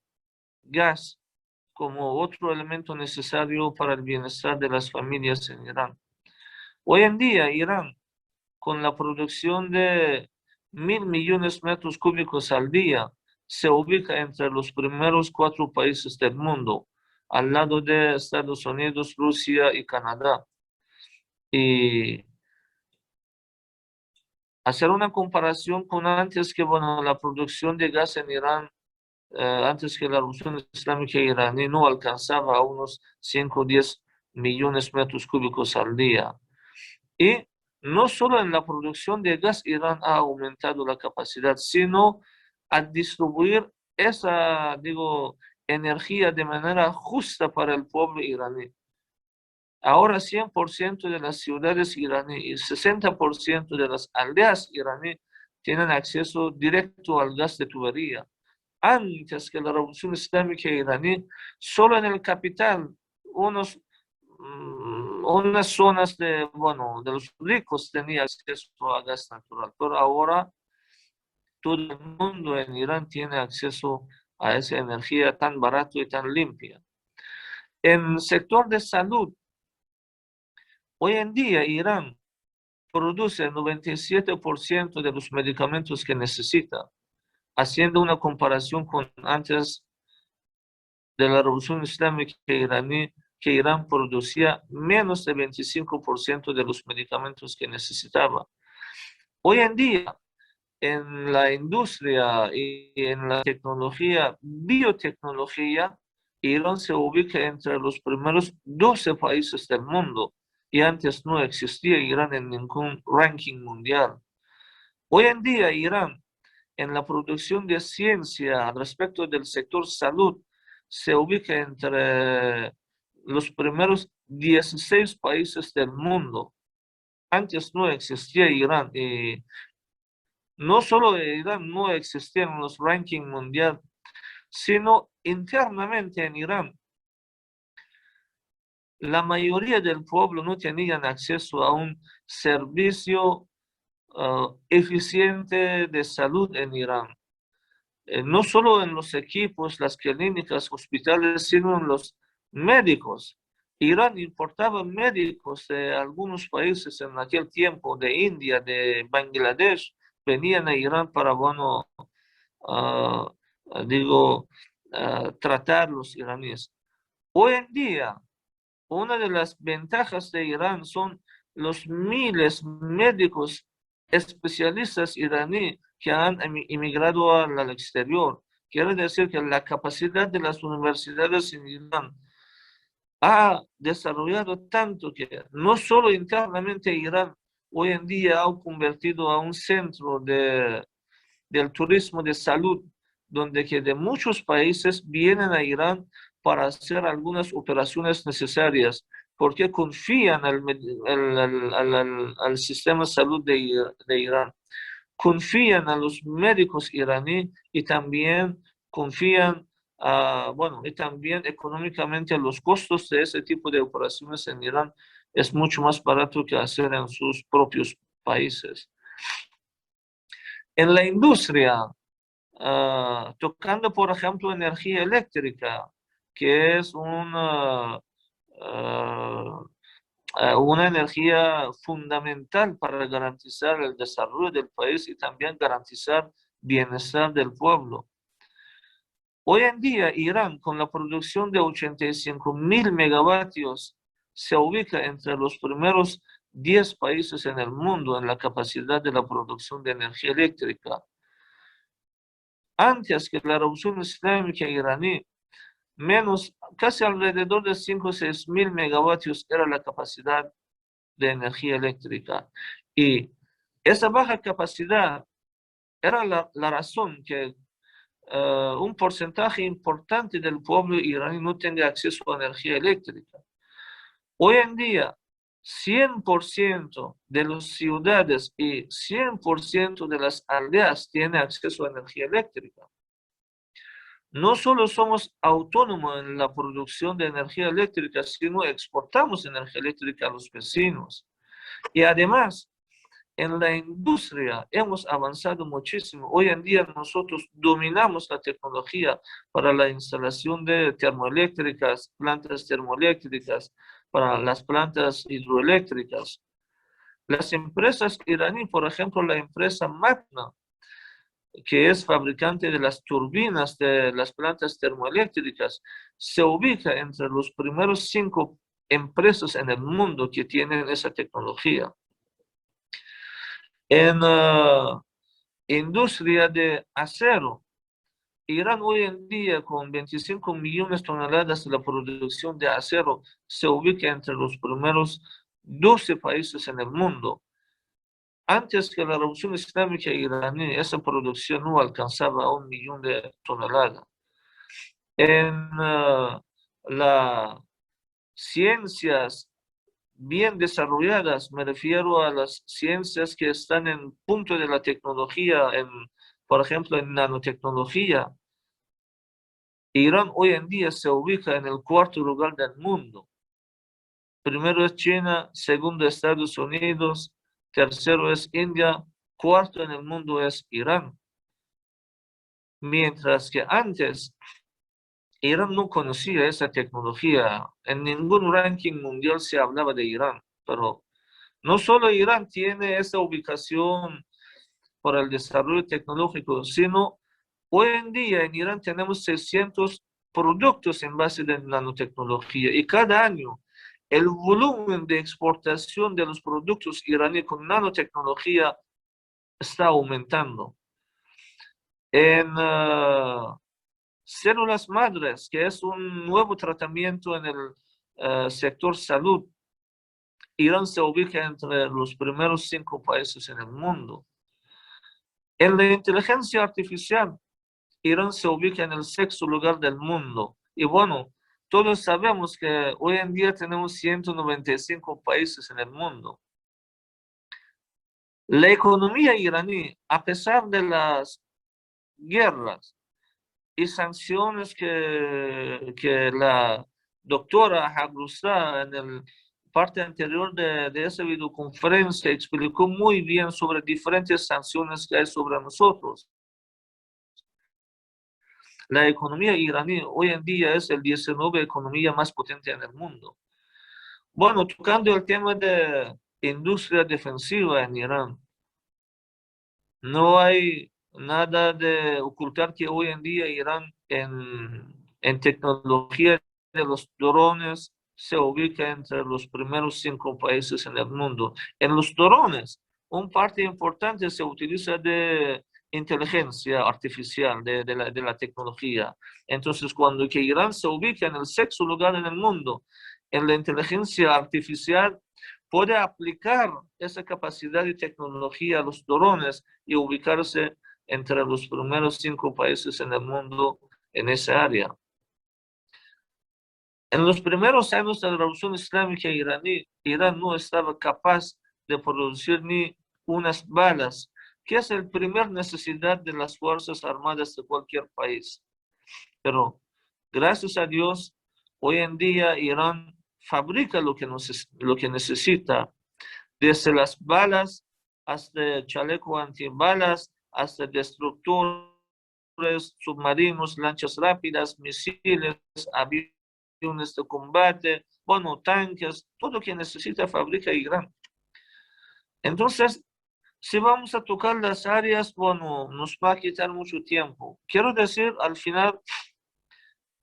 gas como otro elemento necesario para el bienestar de las familias en Irán. Hoy en día, Irán, con la producción de 1.000 millones de metros cúbicos al día, se ubica entre los primeros 4 países del mundo, al lado de Estados Unidos, Rusia y Canadá. Y hacer una comparación con antes, que bueno, la producción de gas en Irán, antes que la Revolución Islámica iraní, no alcanzaba a unos 5 o 10 millones de metros cúbicos al día. Y no solo en la producción de gas Irán ha aumentado la capacidad, sino a distribuir esa, energía de manera justa para el pueblo iraní. Ahora 100% de las ciudades iraníes y 60% de las aldeas iraníes tienen acceso directo al gas de tubería. Antes que la Revolución Islámica iraní, solo en el capital, unas zonas de los ricos tenían acceso a gas natural. Pero ahora todo el mundo en Irán tiene acceso a esa energía tan barata y tan limpia. En el sector de salud, hoy en día Irán produce el 97% de los medicamentos que necesita, haciendo una comparación con antes de la Revolución Islámica iraní, que Irán producía menos del 25% de los medicamentos que necesitaba. Hoy en día, en la industria y en la tecnología, biotecnología, Irán se ubica entre los primeros 12 países del mundo y antes no existía Irán en ningún ranking mundial. Hoy en día Irán, en la producción de ciencia respecto del sector salud, se ubica entre los primeros 16 países del mundo. Antes no existía Irán y no solo Irán no existía en los rankings mundiales, sino internamente en Irán. La mayoría del pueblo no tenían acceso a un servicio eficiente de salud en Irán. No solo en los equipos, las clínicas, hospitales, sino en los médicos. Irán importaba médicos de algunos países en aquel tiempo, de India, de Bangladesh, venían a Irán para, bueno, tratar los iraníes. Hoy en día, una de las ventajas de Irán son los miles de médicos especialistas iraníes que han emigrado al exterior. Quiere decir que la capacidad de las universidades en Irán ha desarrollado tanto que no solo internamente Irán hoy en día ha convertido a un centro del turismo de salud, donde que de muchos países vienen a Irán para hacer algunas operaciones necesarias, porque confían al sistema de salud de Irán, confían a los médicos iraníes y también confían, bueno, y también económicamente los costos de ese tipo de operaciones en Irán es mucho más barato que hacer en sus propios países. En la industria, tocando, por ejemplo, energía eléctrica, que es una energía fundamental para garantizar el desarrollo del país y también garantizar bienestar del pueblo. Hoy en día, Irán, con la producción de 85.000 megavatios, se ubica entre los primeros 10 países en el mundo en la capacidad de la producción de energía eléctrica. Antes que la Revolución Islámica iraní, casi alrededor de 5 o 6 mil megavatios era la capacidad de energía eléctrica. Y esa baja capacidad era la razón que un porcentaje importante del pueblo iraní no tenga acceso a energía eléctrica. Hoy en día, 100% de las ciudades y 100% de las aldeas tienen acceso a energía eléctrica. No solo somos autónomos en la producción de energía eléctrica, sino exportamos energía eléctrica a los vecinos. Y además, en la industria hemos avanzado muchísimo. Hoy en día nosotros dominamos la tecnología para la instalación de termoeléctricas, plantas termoeléctricas, para las plantas hidroeléctricas. Las empresas iraníes, por ejemplo, la empresa Magna, que es fabricante de las turbinas de las plantas termoeléctricas, se ubica entre los primeros 5 empresas en el mundo que tienen esa tecnología. En industria de acero, Irán hoy en día con 25 millones de toneladas de la producción de acero se ubica entre los primeros 12 países en el mundo. Antes que la Revolución Islámica iraní, esa producción no alcanzaba 1 millón de toneladas. En las ciencias bien desarrolladas, me refiero a las ciencias que están en punto de la tecnología, por ejemplo, en nanotecnología. Irán hoy en día se ubica en el 4º lugar del mundo. Primero es China, segundo Estados Unidos, tercero es India, 4º en el mundo es Irán. mientras que antes Irán no conocía esa tecnología. En ningún ranking mundial se hablaba de Irán, pero no solo Irán tiene esa ubicación por el desarrollo tecnológico, sino hoy en día en Irán tenemos 600 productos en base de nanotecnología y cada año el volumen de exportación de los productos iraníes con nanotecnología está aumentando. En células madres, que es un nuevo tratamiento en el sector salud, Irán se ubica entre los primeros 5 países en el mundo. En la inteligencia artificial, Irán se ubica en el 6º lugar del mundo. Y bueno, todos sabemos que hoy en día tenemos 195 países en el mundo. La economía iraní, a pesar de las guerras y sanciones que la doctora Hagrusa en el parte anterior de esa videoconferencia explicó muy bien sobre diferentes sanciones que hay sobre nosotros. La economía iraní hoy en día es el 19 economía más potente en el mundo. Bueno, tocando el tema de industria defensiva en Irán, no hay nada de ocultar que hoy en día Irán en tecnología de los drones se ubica entre los primeros 5 países en el mundo. En los drones, una parte importante se utiliza de inteligencia artificial, de la tecnología. Entonces, cuando que Irán se ubica en el 6º lugar en el mundo en la inteligencia artificial, puede aplicar esa capacidad de tecnología a los drones y ubicarse entre los primeros 5 países en el mundo en esa área. En los primeros años de la Revolución Islámica iraní, Irán no estaba capaz de producir ni unas balas, que es la primera necesidad de las Fuerzas Armadas de cualquier país. Pero gracias a Dios, hoy en día Irán fabrica lo que necesita, desde las balas hasta el chaleco antibalas, hasta destructores submarinos, lanchas rápidas, misiles, aviones de combate, bueno, tanques, todo lo que necesita fabrica Irán. Entonces, si vamos a tocar las áreas, bueno, nos va a quitar mucho tiempo. Quiero decir, al final,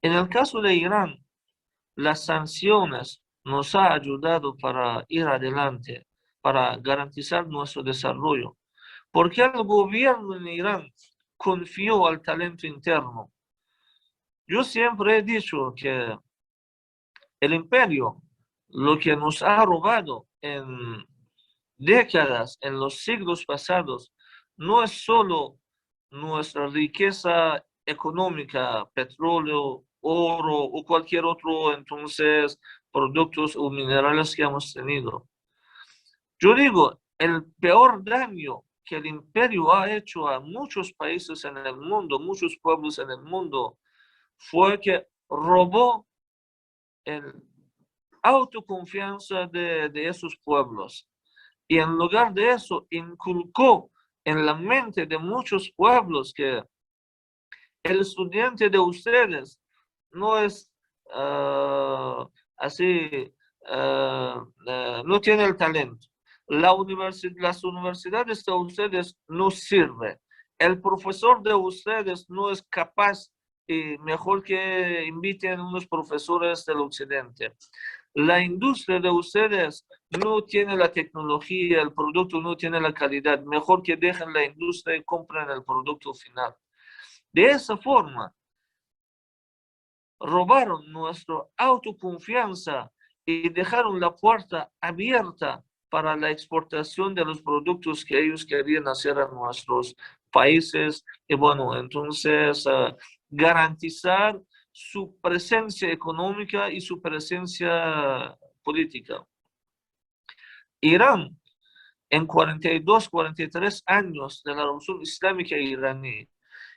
en el caso de Irán, las sanciones nos han ayudado para ir adelante, para garantizar nuestro desarrollo. Porque el gobierno en Irán confió al talento interno. Yo siempre he dicho que el imperio, lo que nos ha robado en décadas, en los siglos pasados, no es solo nuestra riqueza económica, petróleo, oro o cualquier otro, entonces, productos o minerales que hemos tenido. Yo digo, el peor daño que el imperio ha hecho a muchos países en el mundo, muchos pueblos en el mundo, fue que robó la autoconfianza de esos pueblos. Y en lugar de eso, inculcó en la mente de muchos pueblos que el estudiante de ustedes no es así, no tiene el talento. Las universidades de ustedes no sirven. El profesor de ustedes no es capaz y mejor que inviten unos profesores del occidente. La industria de ustedes no tiene la tecnología, el producto no tiene la calidad. Mejor que dejen la industria y compren el producto final. De esa forma, robaron nuestra autoconfianza y dejaron la puerta abierta para la exportación de los productos que ellos querían hacer a nuestros países. Y bueno, entonces garantizar su presencia económica y su presencia política. Irán, en 42, 43 años de la Revolución Islámica iraní,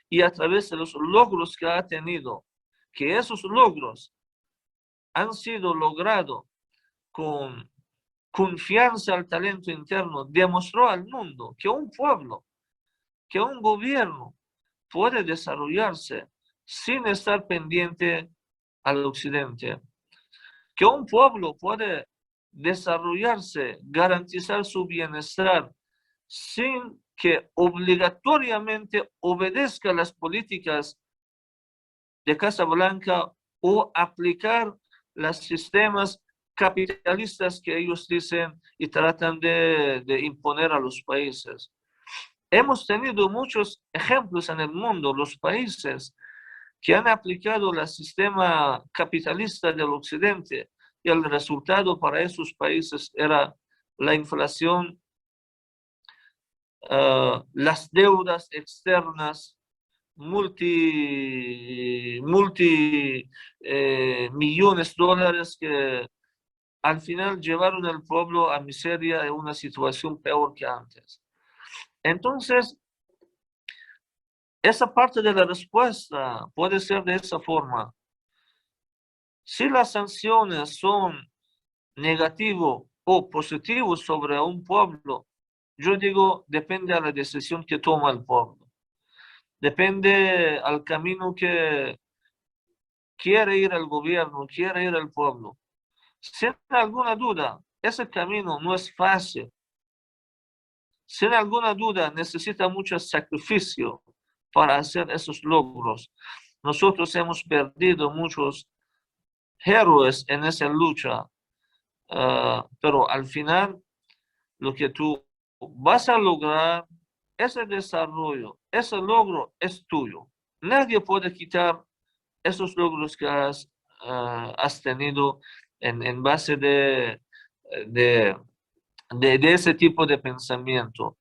y a través de los logros que ha tenido, que esos logros han sido logrados con confianza al talento interno, demostró al mundo que un pueblo, que un gobierno puede desarrollarse sin estar pendiente al occidente. Que un pueblo puede desarrollarse, garantizar su bienestar sin que obligatoriamente obedezca las políticas de Casa Blanca o aplicar los sistemas capitalistas que ellos dicen y tratan de imponer a los países. Hemos tenido muchos ejemplos en el mundo, los países que han aplicado el sistema capitalista del occidente y el resultado para esos países era la inflación, las deudas externas, millones de dólares que al final llevaron al pueblo a miseria en una situación peor que antes. Entonces, esa parte de la respuesta puede ser de esa forma. Si las sanciones son negativas o positivas sobre un pueblo, yo digo, depende de la decisión que toma el pueblo. Depende al camino que quiere ir el gobierno, quiere ir el pueblo. Sin alguna duda, ese camino no es fácil. Sin alguna duda, necesita mucho sacrificio para hacer esos logros. Nosotros hemos perdido muchos héroes en esa lucha, pero al final lo que tú vas a lograr, ese desarrollo, ese logro es tuyo. Nadie puede quitar esos logros que has tenido en base de ese tipo de pensamiento.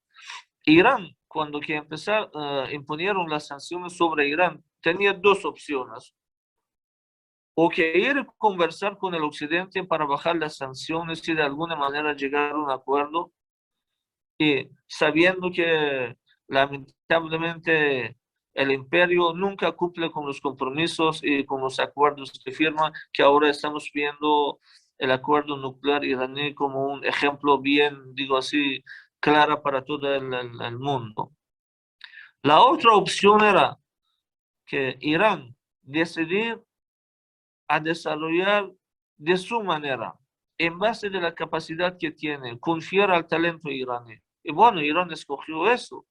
Irán, cuando que imponieron las sanciones sobre Irán, tenía dos opciones. O que ir a conversar con el occidente para bajar las sanciones y de alguna manera llegar a un acuerdo, y sabiendo que lamentablemente el imperio nunca cumple con los compromisos y con los acuerdos que firma, que ahora estamos viendo el acuerdo nuclear iraní como un ejemplo bien, digo así, clara para todo el mundo. La otra opción era que Irán decidir a desarrollar de su manera, en base de la capacidad que tiene, confiar al talento iraní. Y bueno, Irán escogió eso.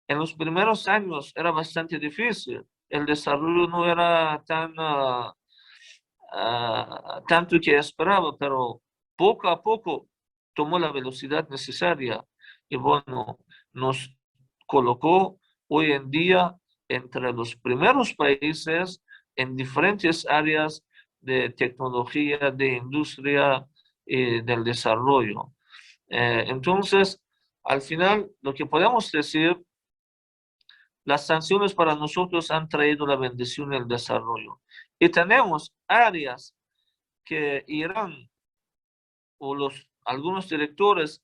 En los primeros años era bastante difícil. El desarrollo no era tanto que esperaba, pero poco a poco tomó la velocidad necesaria. Y bueno, nos colocó hoy en día entre los primeros países en diferentes áreas de tecnología, de industria y del desarrollo. Entonces, al final, lo que podemos decir, las sanciones para nosotros han traído la bendición y el desarrollo. Y tenemos áreas que Irán o algunos directores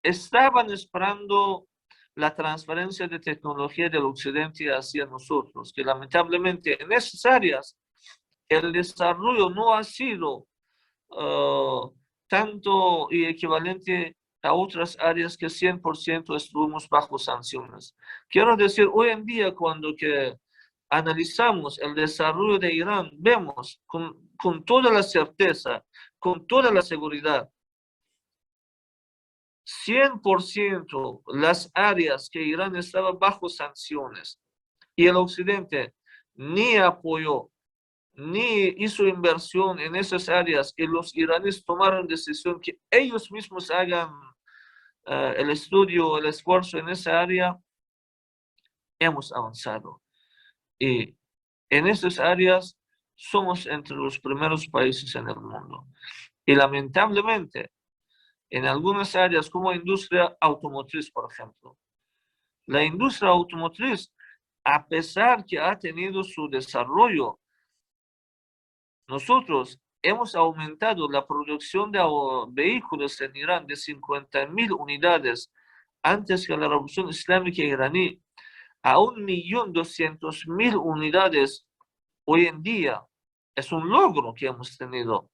estaban esperando la transferencia de tecnología del occidente hacia nosotros, que lamentablemente en esas áreas el desarrollo no ha sido tanto y equivalente a otras áreas que 100% estuvimos bajo sanciones. Quiero decir, hoy en día cuando que analizamos el desarrollo de Irán, vemos con toda la certeza, con toda la seguridad, 100% las áreas que Irán estaba bajo sanciones y el occidente ni apoyó, ni hizo inversión en esas áreas, y los iraníes tomaron decisión que ellos mismos hagan el estudio, el esfuerzo en esa área, hemos avanzado. Y en esas áreas somos entre los primeros países en el mundo. Y lamentablemente, en algunas áreas como industria automotriz, por ejemplo, la industria automotriz, a pesar que ha tenido su desarrollo, nosotros hemos aumentado la producción de vehículos en Irán de 50.000 unidades antes que la Revolución Islámica iraní a 1.200.000 unidades hoy en día. Es un logro que hemos tenido.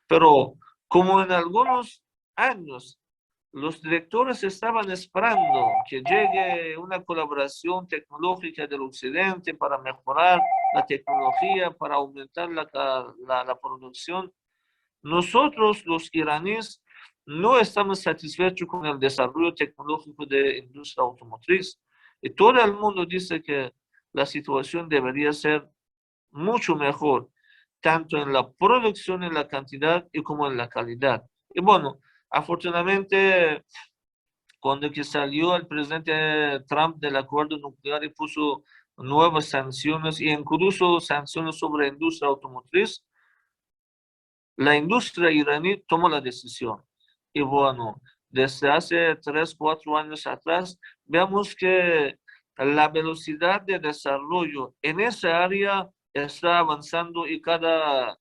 Pero como en algunos años los directores estaban esperando que llegue una colaboración tecnológica del occidente para mejorar la tecnología, para aumentar la producción. Nosotros, los iraníes, no estamos satisfechos con el desarrollo tecnológico de la industria automotriz. Y todo el mundo dice que la situación debería ser mucho mejor, tanto en la producción, en la cantidad y como en la calidad. Y bueno, afortunadamente, cuando que salió el presidente Trump del acuerdo nuclear y puso nuevas sanciones, e incluso sanciones sobre la industria automotriz, la industria iraní tomó la decisión. Y bueno, desde hace 3, 4 años atrás, vemos que la velocidad de desarrollo en esa área está avanzando y cada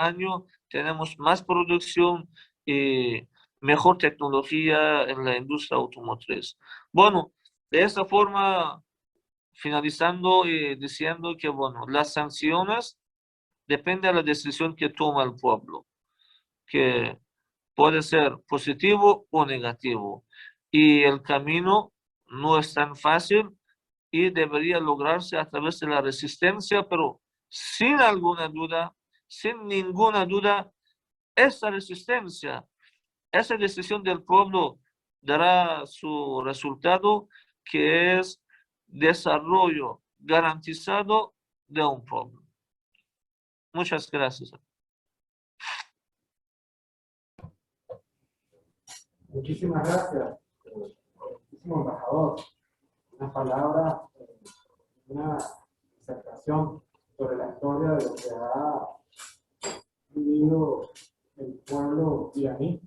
año tenemos más producción y mejor tecnología en la industria automotriz. Bueno, de esta forma, finalizando y diciendo que, bueno, las sanciones depende de la decisión que toma el pueblo, que puede ser positivo o negativo. Y el camino no es tan fácil y debería lograrse a través de la resistencia, pero sin alguna duda, sin ninguna duda, esa resistencia, esa decisión del pueblo dará su resultado, que es desarrollo garantizado de un pueblo. Muchas gracias. Muchísimas gracias, muchísimo embajador. Una palabra, una disertación sobre la historia de lo que ha vivido el pueblo iraní,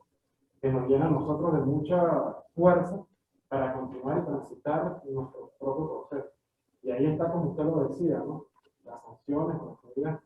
que nos llena a nosotros de mucha fuerza para continuar y transitar nuestro propio proceso. Y ahí está, como usted lo decía, ¿no? Las sanciones, las medidas